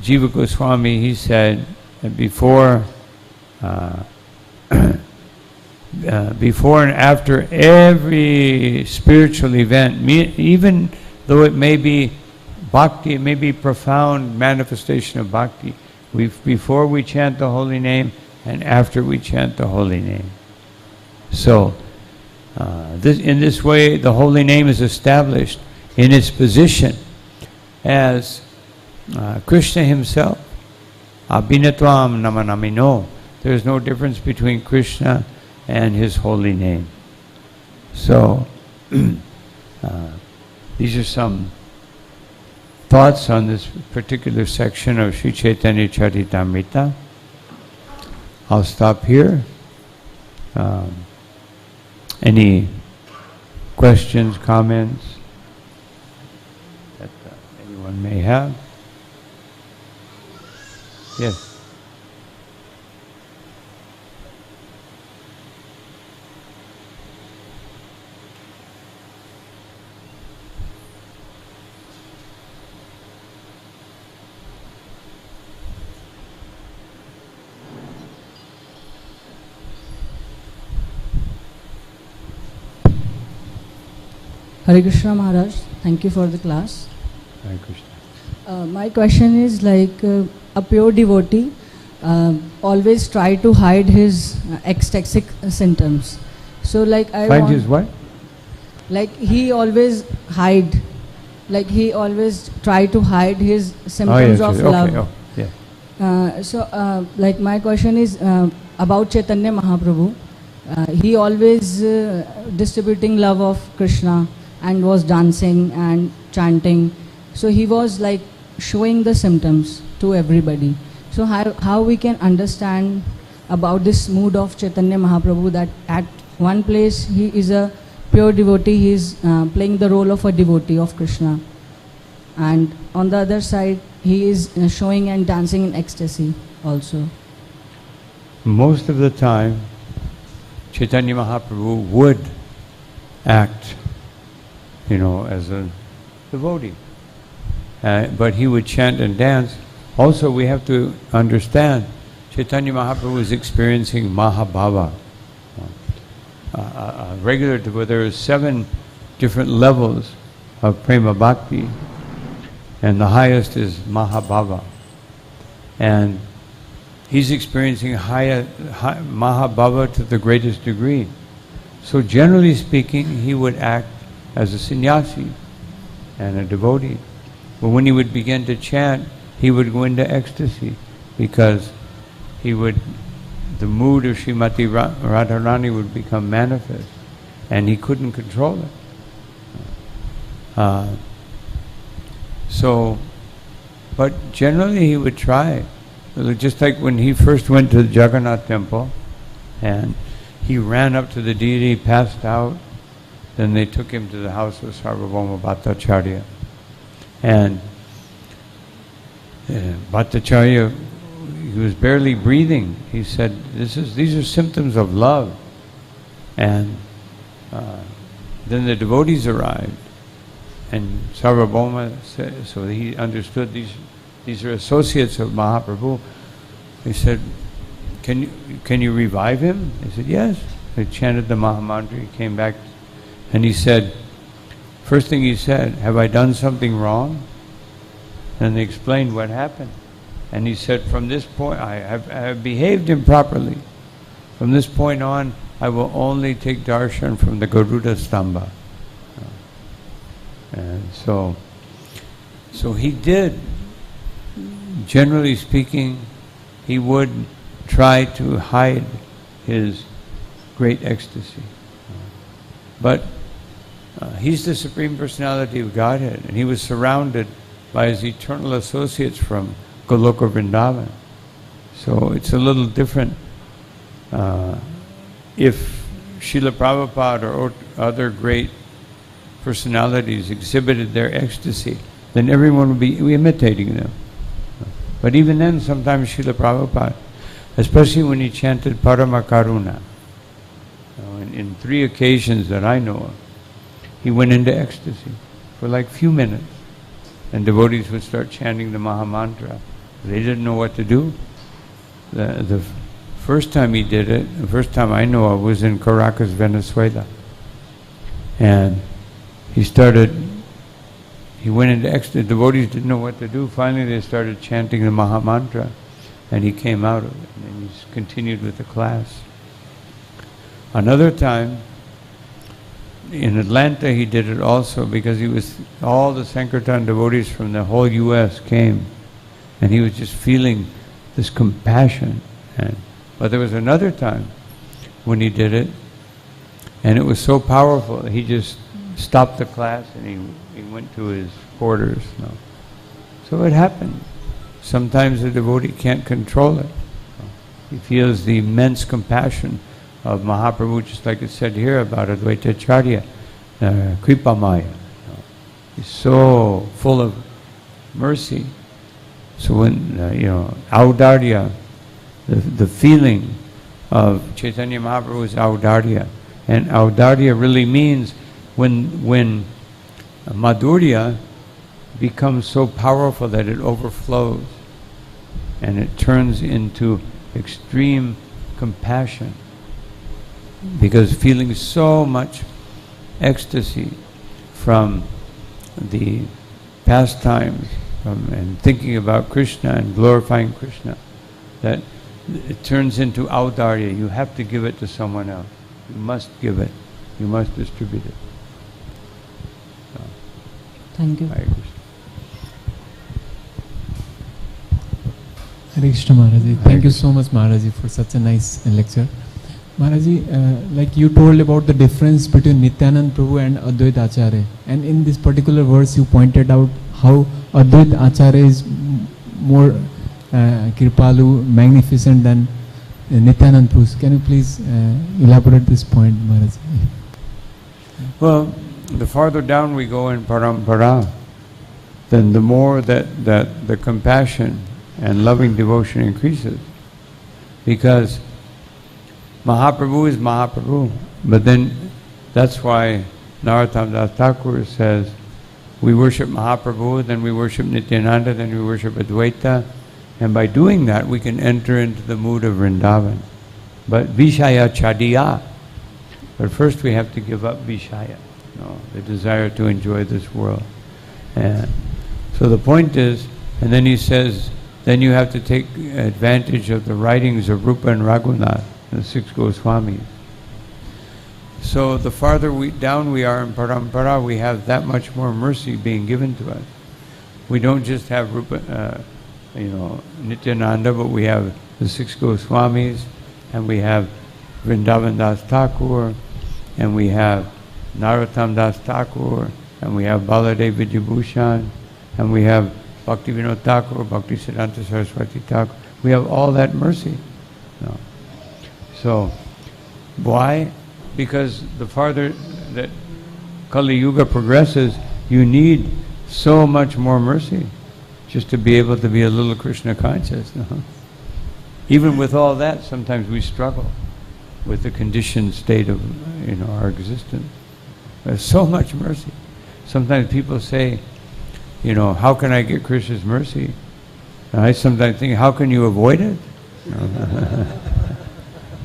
Jiva Goswami, he said that before and after every spiritual event, even though it may be bhakti, it may be profound manifestation of bhakti, before we chant the holy name and after we chant the holy name. So, in this way, the holy name is established in its position as Krishna himself. Abhinatvam namanamino. There is no difference between Krishna and his holy name. So, these are some thoughts on this particular section of Sri Chaitanya Charitamrita. I'll stop here. Any questions, comments that anyone may have? Yes. Hare Krishna Maharaj, thank you for the class. Hare Krishna. My question is like a pure devotee always try to hide his ecstatic symptoms. So like I Find want, his what? like he always hide, like he always try to hide his symptoms of okay. love. Oh, yeah. Like my question is about Chaitanya Mahaprabhu. He always distributing love of Krishna and was dancing and chanting. So he was like showing the symptoms to everybody. So how we can understand about this mood of Chaitanya Mahaprabhu, that at one place he is a pure devotee, he is playing the role of a devotee of Krishna, and on the other side he is showing and dancing in ecstasy also. Most of the time, Chaitanya Mahaprabhu would act, as a devotee. But he would chant and dance. Also, we have to understand, Chaitanya Mahaprabhu is experiencing Mahabhava. Regular devotee, there are 7 different levels of Prema Bhakti, and the highest is Mahabhava. And he's experiencing Mahabhava to the greatest degree. So generally speaking, he would act as a sannyasi and a devotee. But when he would begin to chant, he would go into ecstasy, because the mood of Srimati Radharani would become manifest, and he couldn't control it. But generally he would try. Just like when he first went to the Jagannath temple, and he ran up to the deity, passed out, then they took him to the house of Sarvabhauma Bhattacharya. And Bhattacharya, he was barely breathing. He said, these are symptoms of love. And then the devotees arrived, and Sarvabhauma said, so he understood these are associates of Mahaprabhu. He said, can you revive him? He said, yes. They chanted the Mahamantra. He came back, and he said, first thing he said, have I done something wrong? And they explained what happened. And he said, from this point, I have behaved improperly. From this point on, I will only take darshan from the Garuda Stamba. And so he did. Generally speaking, he would try to hide his great ecstasy. But he's the Supreme Personality of Godhead, and he was surrounded by his eternal associates from Goloka Vrindavan. So it's a little different. If Srila Prabhupada or other great personalities exhibited their ecstasy, then everyone would be imitating them. But even then, sometimes Srila Prabhupada, especially when he chanted Parama Karuna, in 3 occasions that I know of, he went into ecstasy for like few minutes, and devotees would start chanting the Mahamantra. They didn't know what to do. The first time he did it, the first time I know of, was in Caracas, Venezuela. And he went into ecstasy. The devotees didn't know what to do. Finally they started chanting the Mahamantra, and he came out of it, and he continued with the class. Another time, in Atlanta, he did it also, because all the Sankirtan devotees from the whole U.S. came, and he was just feeling this compassion. But there was another time when he did it, and it was so powerful that he just stopped the class and he went to his quarters. So it happened. Sometimes the devotee can't control it. He feels the immense compassion of Mahaprabhu, just like it said here about Advaita Acharya, Kripamaya. He's so full of mercy. So when, Audarya, the feeling of Chaitanya Mahaprabhu is Audarya. And Audarya really means when Madhurya becomes so powerful that it overflows and it turns into extreme compassion, because feeling so much ecstasy from the pastimes and thinking about Krishna and glorifying Krishna, that it turns into Audarya. You have to give it to someone else. You must give it. You must distribute it. So, Thank you. Hare Krishna. Hare Krishna Maharaji. Thank you so much Maharaji for such a nice lecture. Maharaji, like you told about the difference between Nityanand Prabhu and Advaita Acharya, and in this particular verse you pointed out how Advaita Acharya is more Kripalu, magnificent than Nityanand Prabhu. Can you please elaborate this point, Maharaji? Well, the farther down we go in parampara, then the more that the compassion and loving devotion increases. Because Mahaprabhu is Mahaprabhu, but then that's why Narottam Das Thakur says, we worship Mahaprabhu, then we worship Nityananda, then we worship Advaita, and by doing that we can enter into the mood of Vrindavan. But Vishaya Chadiya. But first we have to give up Vishaya, the desire to enjoy this world. And so the point is, and then he says, then you have to take advantage of the writings of Rupa and Raghunath, the 6 Goswamis. So the farther down we are in parampara, we have that much more mercy being given to us. We don't just have Rupa, Nityananda, but we have the 6 Goswamis, and we have Vrindavan Das Thakur, and we have Narottam Das Thakur, and we have Baladev Vidyabhushan, and we have Bhaktivinoda Thakur, Bhakti Siddhanta Saraswati Thakur. We have all that mercy. So, why? Because the farther that Kali Yuga progresses, you need so much more mercy just to be able to be a little Krishna conscious. Even with all that, sometimes we struggle with the conditioned state of our existence. There's so much mercy. Sometimes people say, how can I get Krishna's mercy? And I sometimes think, how can you avoid it?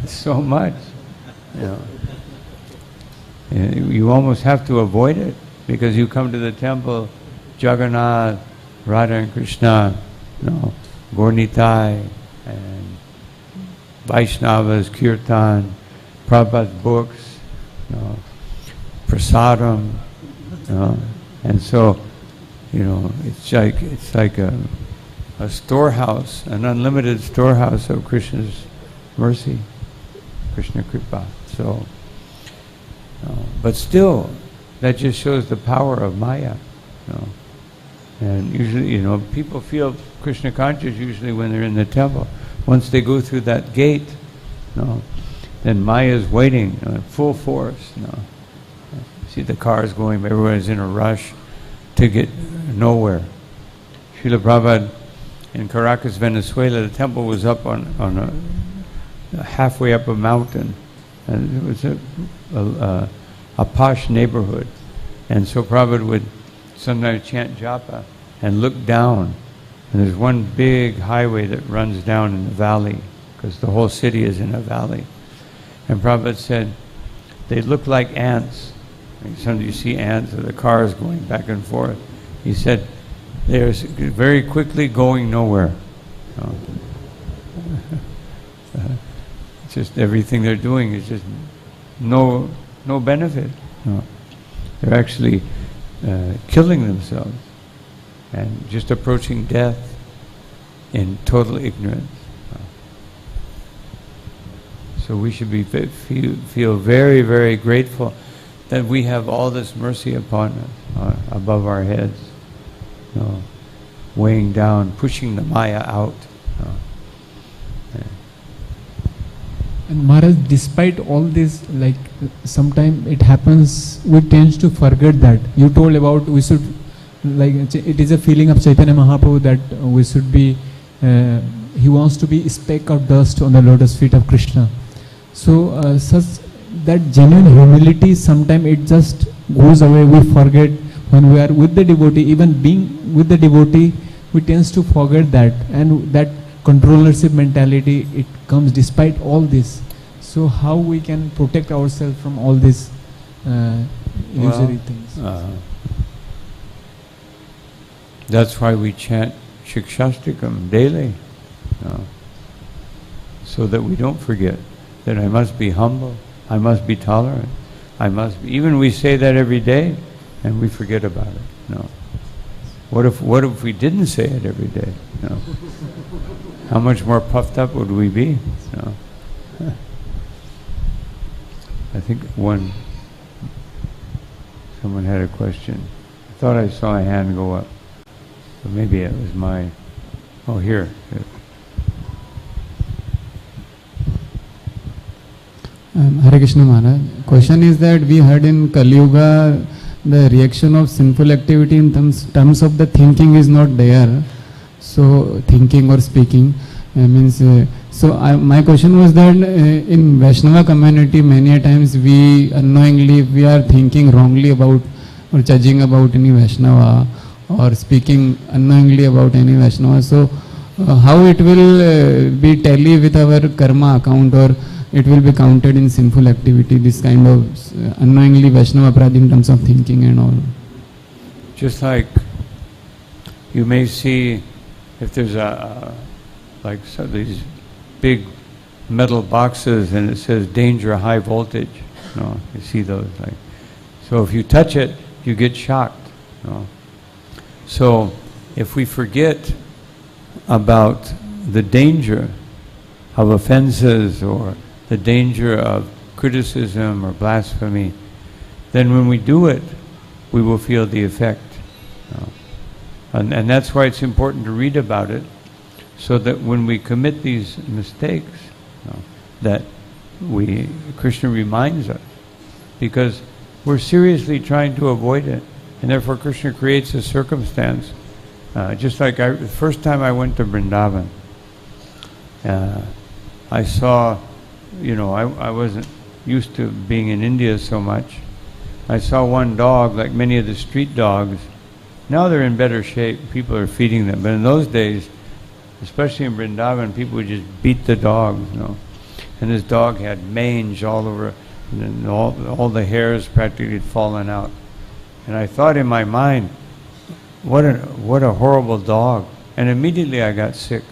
So much. You almost have to avoid it, because you come to the temple, Jagannath, Radha and Krishna, Gaurnitai, and Vaishnavas, Kirtan, Prabhupada's books, prasadam, and so, it's like a storehouse, an unlimited storehouse of Krishna's mercy, Krishna Kripa. So, but still, that just shows the power of Maya. And usually, people feel Krishna conscious usually when they're in the temple. Once they go through that gate, then Maya is waiting full force. See the cars going, everyone's in a rush to get nowhere. Srila Prabhupada in Caracas, Venezuela, the temple was up on a halfway up a mountain, and it was a posh neighborhood. And so Prabhupada would sometimes chant japa and look down, and there's one big highway that runs down in the valley, because the whole city is in a valley. And Prabhupada said, they look like ants. Sometimes you see ants or the cars going back and forth. He said, they're very quickly going nowhere. Just everything they're doing is just no benefit. They're actually killing themselves and just approaching death in total ignorance. So we should feel very, very grateful that we have all this mercy upon us, above our heads, weighing down, pushing the Maya out. And Maharaj, despite all this, like sometimes it happens, we tend to forget that. You told about we should, like it is a feeling of Chaitanya Mahaprabhu that we should be, he wants to be a speck of dust on the lotus feet of Krishna. So such that genuine humility, sometimes it just goes away. We forget when we are with the devotee, even being with the devotee, we tend to forget that, and that controllership mentality, it comes despite all this. So how we can protect ourselves from all these illusory things? That's why we chant Shikshastikam daily, so that we don't forget that I must be humble, I must be tolerant. I must be. Even we say that every day, and we forget about it. No. What if we didn't say it every day? No. How much more puffed up would we be? No. I think someone had a question. I thought I saw a hand go up, but maybe it was my. Oh, here. Hare Krishna Maharaj. Question is that we heard in Kali Yuga the reaction of sinful activity in terms of the thinking is not there. So thinking or speaking means. My question was that in Vaishnava community many a times we unknowingly we are thinking wrongly about or judging about any Vaishnava or speaking unknowingly about any Vaishnava. So how it will be tally with our karma account, or it will be counted in sinful activity, this kind of unknowingly Vaishnava aparadhi in terms of thinking and all? Just like you may see if there's these big metal boxes and it says danger high voltage. No, you see those so if you touch it, you get shocked. No? So if we forget about the danger of offenses or the danger of criticism or blasphemy, then when we do it, we will feel the effect. And that's why it's important to read about it, so that when we commit these mistakes, that Krishna reminds us, because we're seriously trying to avoid it, and therefore Krishna creates a circumstance. Just like the first time I went to Vrindavan, I saw, I wasn't used to being in India so much. I saw one dog, like many of the street dogs. Now they're in better shape. People are feeding them. But in those days, especially in Vrindavan, people would just beat the dogs, And this dog had mange all over, and all the hairs practically had fallen out. And I thought in my mind, what a horrible dog. And immediately I got sick.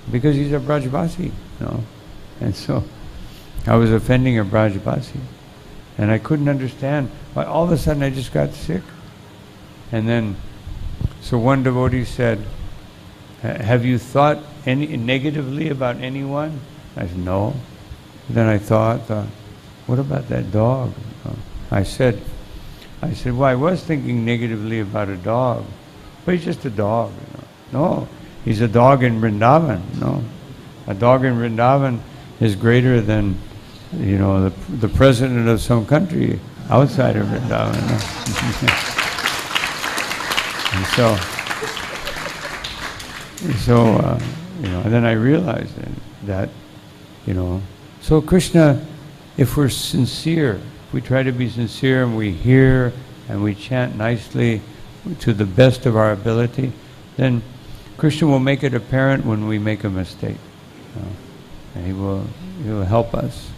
Because he's a Brajbasi, And so I was offending a Brajbasi. And I couldn't understand why all of a sudden I just got sick. And then, so one devotee said, have you thought negatively about anyone? I said, no. Then I thought, what about that dog? I said, well, I was thinking negatively about a dog, but he's just a dog. No, he's a dog in Vrindavan. No, a dog in Vrindavan is greater than, the president of some country outside of Vrindavan. And and then I realized that, so Krishna, if we're sincere, if we try to be sincere and we hear and we chant nicely to the best of our ability, then Krishna will make it apparent when we make a mistake. And he will help us.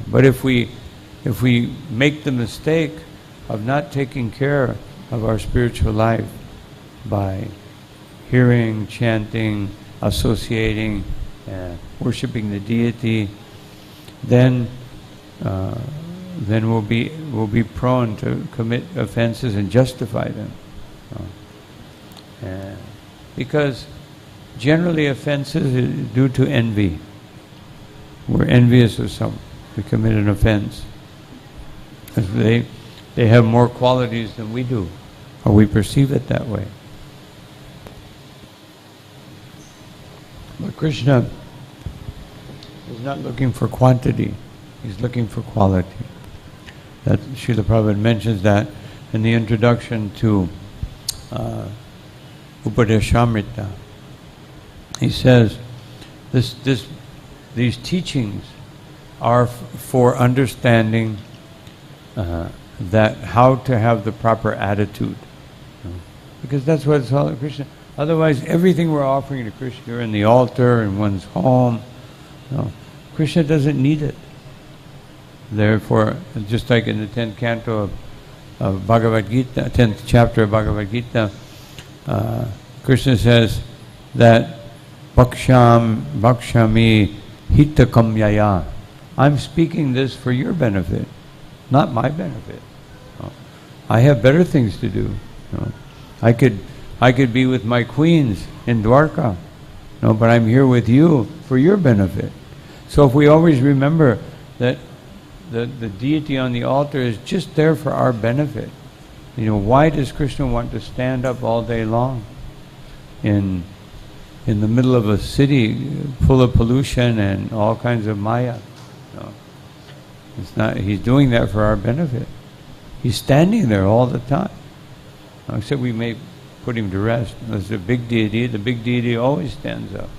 But if we make the mistake of not taking care of our spiritual life by hearing, chanting, associating, worshipping the deity, then we'll be prone to commit offenses and justify them. Because generally offenses are due to envy. We're envious of someone. We commit an offense. Because they have more qualities than we do, or we perceive it that way. But Krishna is not looking for quantity, he's looking for quality. That Srila Prabhupada mentions that in the introduction to Upadeshamrita. He says, these teachings are for understanding that how to have the proper attitude. Because that's what it's all about, Krishna. Otherwise, everything we're offering to Krishna in the altar, in one's home, Krishna doesn't need it. Therefore, just like in the 10th canto of Bhagavad Gita, 10th chapter of Bhagavad Gita, Krishna says that Bhakshami hitakamyaya. I'm speaking this for your benefit, not my benefit. I have better things to do. I could be with my queens in Dwarka, but I'm here with you for your benefit. So if we always remember that the deity on the altar is just there for our benefit, why does Krishna want to stand up all day long in the middle of a city full of pollution and all kinds of maya? It's not. He's doing that for our benefit. He's standing there all the time. Except we may put him to rest. There's a big deity. The big deity always stands up.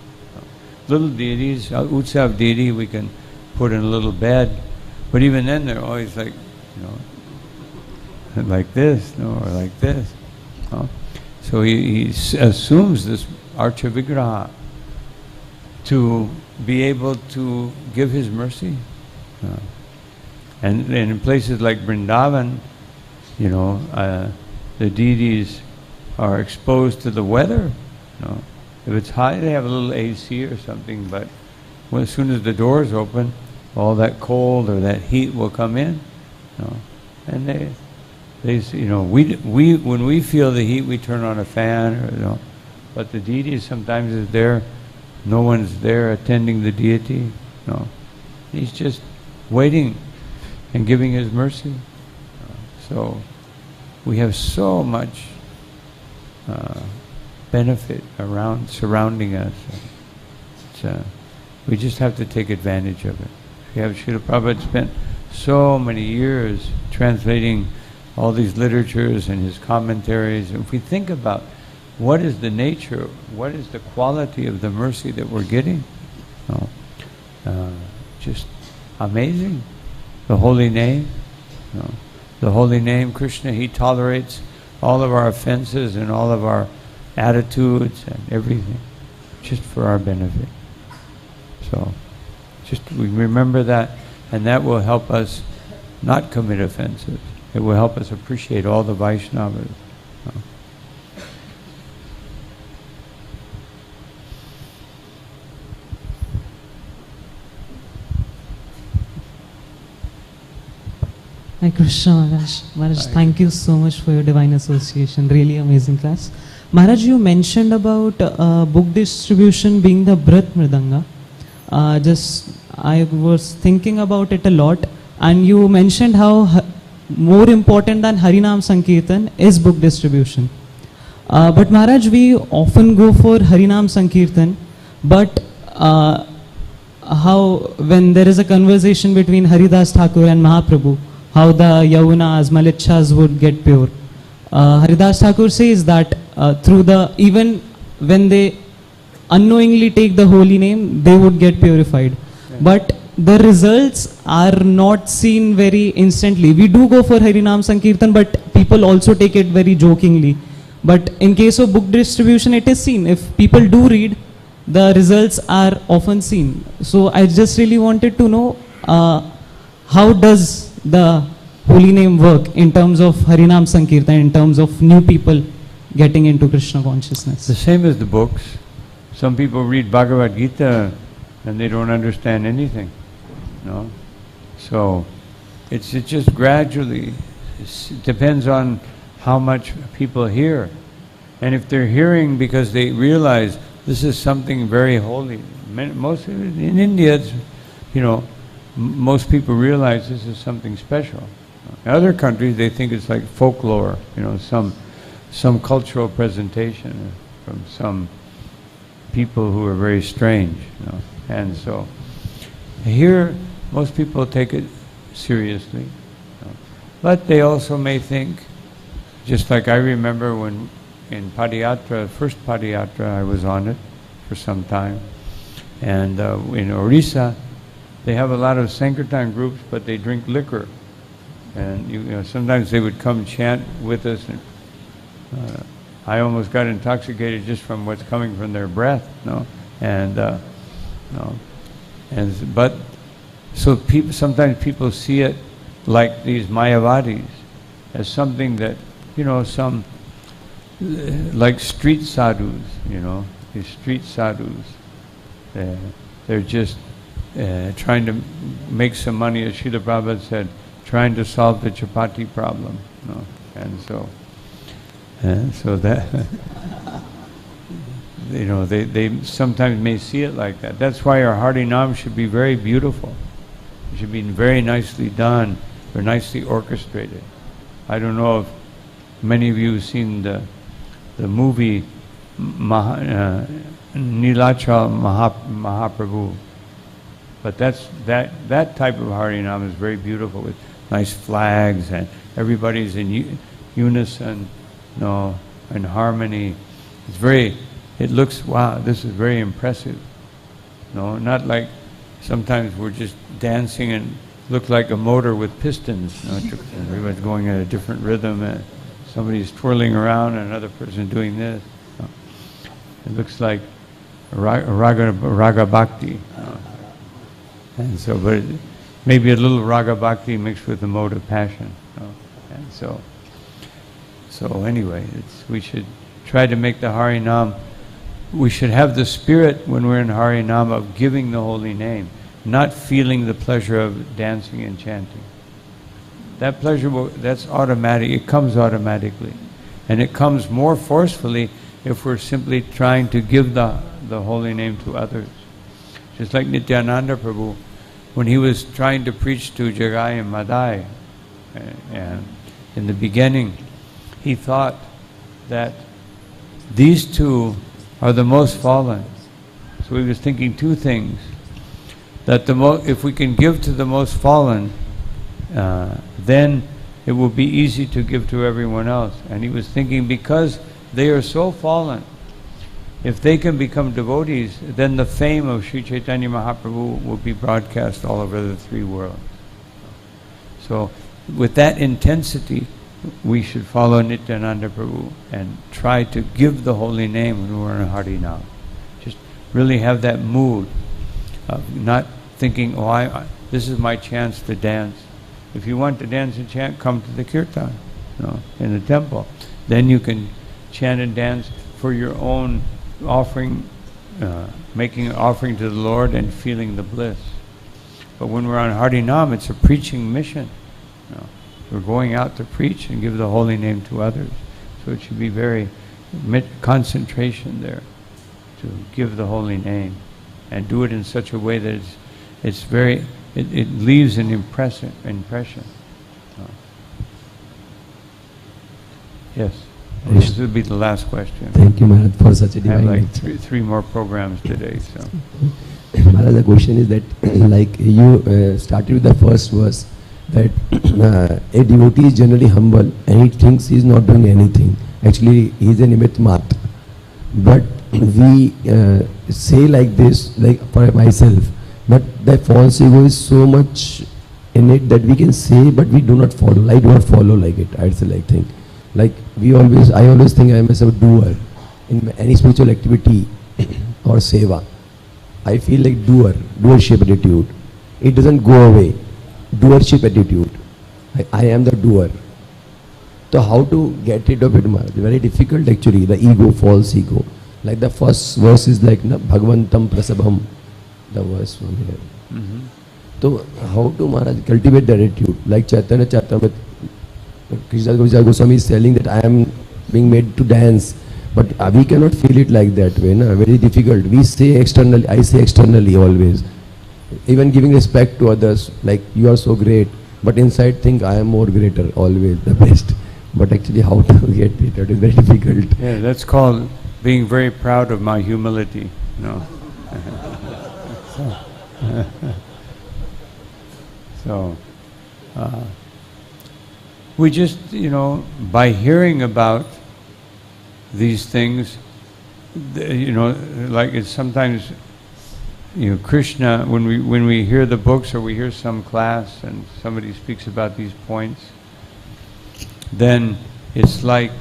Little deities, Utsav deity, we can put in a little bed, but even then they're always like, like this, or like this. So he assumes this Archa Vigraha to be able to give his mercy. And in places like Vrindavan, the deities are exposed to the weather. If it's hot, they have a little AC or something, but as soon as the doors open, all that cold or that heat will come in. And they when we feel the heat, we turn on a fan, but the deity sometimes is there. No one's there attending the deity. He's just waiting and giving his mercy. So we have so much benefit surrounding us. We just have to take advantage of it. We have Srila Prabhupada spent so many years translating all these literatures and his commentaries. If we think about what is the nature, what is the quality of the mercy that we're getting, just amazing. The holy name, the holy name, Krishna, he tolerates all of our offenses and all of our attitudes and everything, just for our benefit. So, just we remember that, and that will help us not commit offenses. It will help us appreciate all the Vaishnavas. Hi Krishna Maharaj. Maharaj, thank you so much for your divine association. Really amazing class. Maharaj, you mentioned about book distribution being the Brit Mridanga. I was thinking about it a lot, and you mentioned how more important than Harinam Sankirtan is book distribution. But Maharaj, we often go for Harinam Sankirtan, but how when there is a conversation between Haridas Thakur and Mahaprabhu, how the Yavunas, Malechhas would get pure. Haridas Thakur says that even when they unknowingly take the holy name, they would get purified. Yeah. But the results are not seen very instantly. We do go for Harinam Sankirtan, but people also take it very jokingly. But in case of book distribution, it is seen. If people do read, the results are often seen. So I just really wanted to know how does the holy name work in terms of Harinam Sankirtan, in terms of new people getting into Krishna consciousness? The same as the books. Some people read Bhagavad Gita and they don't understand anything. So it's just gradually, it depends on how much people hear. And if they're hearing because they realize this is something very holy. Most in India, it's, most people realize this is something special. In other countries, they think it's like folklore, some cultural presentation from some people who are very strange. And so here, most people take it seriously. But they also may think, just like I remember when in Padayatra, first Padayatra, I was on it for some time. And in Orissa, they have a lot of Sankirtan groups, but they drink liquor. And sometimes they would come chant with us. And, I almost got intoxicated just from what's coming from their breath. But so sometimes people see it like these Mayavadis as something that some like street sadhus. These street sadhus. They're just trying to make some money, as Srila Prabhupada said, trying to solve the chapati problem. And so that, they sometimes may see it like that. That's why our Harinam should be very beautiful. It should be very nicely done, or nicely orchestrated. I don't know if many of you have seen the movie Nilachal Mahaprabhu, but that type of Harinam is very beautiful, with nice flags and everybody's in unison, in harmony. It looks, wow, this is very impressive. Not like sometimes we're just dancing and look like a motor with pistons. Everybody's going at a different rhythm, and somebody's twirling around and another person doing this. It looks like raga bhakti. And so, but maybe a little raga bhakti mixed with the mode of passion. And so anyway, we should try to make the Harinam. We should have the spirit when we're in Harinam of giving the holy name, not feeling the pleasure of dancing and chanting. That pleasure, that's automatic. It comes automatically. And it comes more forcefully if we're simply trying to give the holy name to others. Just like Nityananda Prabhu, when he was trying to preach to Jagai and Madai, and in the beginning, he thought that these two are the most fallen. So he was thinking two things. That if we can give to the most fallen, then it will be easy to give to everyone else. And he was thinking, because they are so fallen, if they can become devotees, then the fame of Sri Chaitanya Mahaprabhu will be broadcast all over the three worlds. So with that intensity, we should follow Nityananda Prabhu and try to give the holy name when we're in Harinam. Just really have that mood of not thinking, this is my chance to dance. If you want to dance and chant, come to the kirtan, in the temple. Then you can chant and dance for your own offering, making an offering to the Lord and feeling the bliss. But when we're on Harinam, it's a preaching mission. We're going out to preach and give the holy name to others. So it should be very concentration there to give the holy name, and do it in such a way that it leaves an impression. Yes. This will be the last question. Thank you, Maharaj, for such a divine. I have like three more programs today. So, Maharaj, the question is that, like you started with the first verse, that a devotee is generally humble and he thinks he is not doing anything. Actually, he is a nimitya matra. But we say like this, like for myself, but the false ego is so much in it that we can say, but we do not follow. I do not follow like it. I'd say like thing. Like I always think I am a doer in any spiritual activity or seva. I feel like doership attitude. It doesn't go away. Doership attitude. I am the doer. So how to get rid of it, Maharaj? Very difficult actually, the ego, false ego. Like the first verse is like Bhagavantam Prasabham, the verse from here. So how to, Maharaj, cultivate the attitude? Like Chaitanya Charitamrita, Krishna Goswami is telling that I am being made to dance, but we cannot feel it like that way. Very difficult. We say externally, I say externally always. Even giving respect to others, like you are so great, but inside think I am more greater, always the best. But actually how to get it, that is very difficult. Yeah, that's called being very proud of my humility. So, we just, by hearing about these things, like it's sometimes, Krishna, when we hear the books or we hear some class and somebody speaks about these points, then it's like,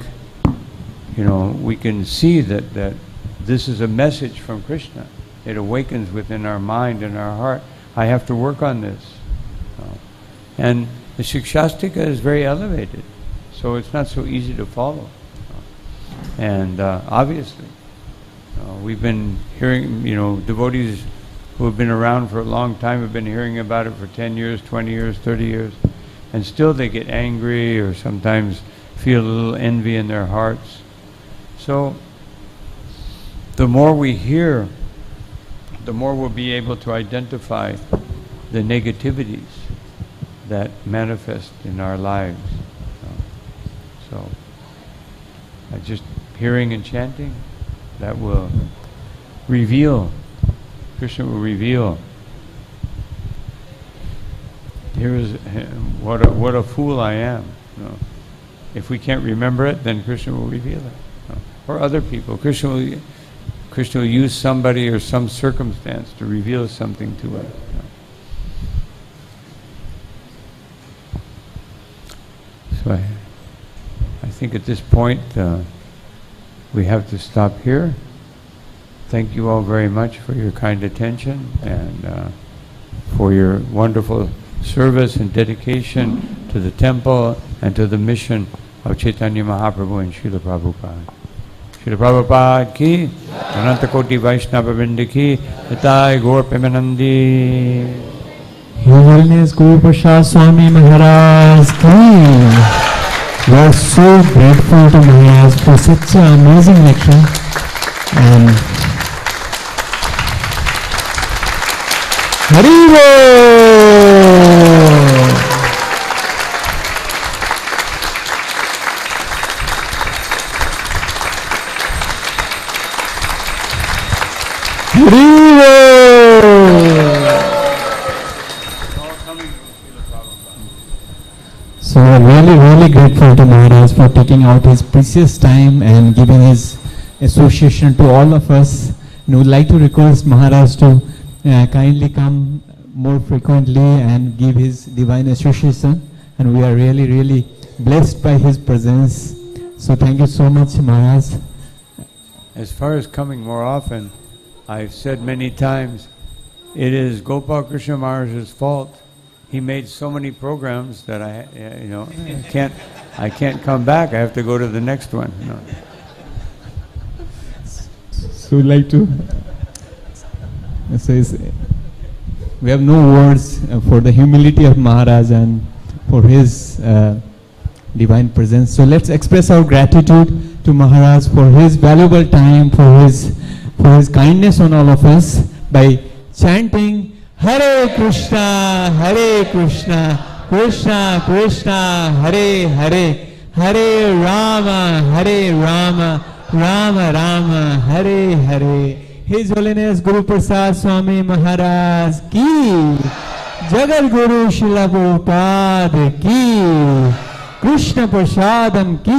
we can see that this is a message from Krishna. It awakens within our mind and our heart. I have to work on this. And the Shikshastika is very elevated, so it's not so easy to follow. And obviously, we've been hearing, devotees who have been around for a long time, have been hearing about it for 10 years, 20 years, 30 years, and still they get angry or sometimes feel a little envy in their hearts. So the more we hear, the more we'll be able to identify the negativities that manifest in our lives. So just hearing and chanting, that will reveal, Krishna will reveal. Here is what a fool I am. If we can't remember it, then Krishna will reveal it. Or other people. Krishna will use somebody or some circumstance to reveal something to us. So I think at this point we have to stop here. Thank you all very much for your kind attention and for your wonderful service and dedication to the temple and to the mission of Chaitanya Mahaprabhu and Srila Prabhupada. Srila Prabhupada ki, Ananta Koti Vaishnava Vrinda ki, Nitai Gaur Premanandi. His Holiness Guru Prasad Swami Maharaj ki. We are so grateful to Maharaj for such an amazing lecture. And Haribo! So we are really grateful to Maharaj for taking out his precious time and giving his association to all of us. And we would like to request Maharaj to kindly come more frequently and give his divine association. And we are really blessed by his presence. So thank you so much, Maharaj. As far as coming more often, I've said many times, it is Gopal Krishna Maharaj's fault. He made so many programs that I can't come back. I have to go to the next one. So we'd like to say, we have no words for the humility of Maharaj and for his divine presence. So let's express our gratitude to Maharaj for his valuable time, for his kindness on all of us by chanting Hare Krishna, Krishna Krishna, Hare Hare, Hare Rama, Rama Rama, Hare Hare. His Holiness Guru Prasad Swami Maharaj ki, Jagat Guru Srila Prabhupada ki, Krishna Prasadam ki.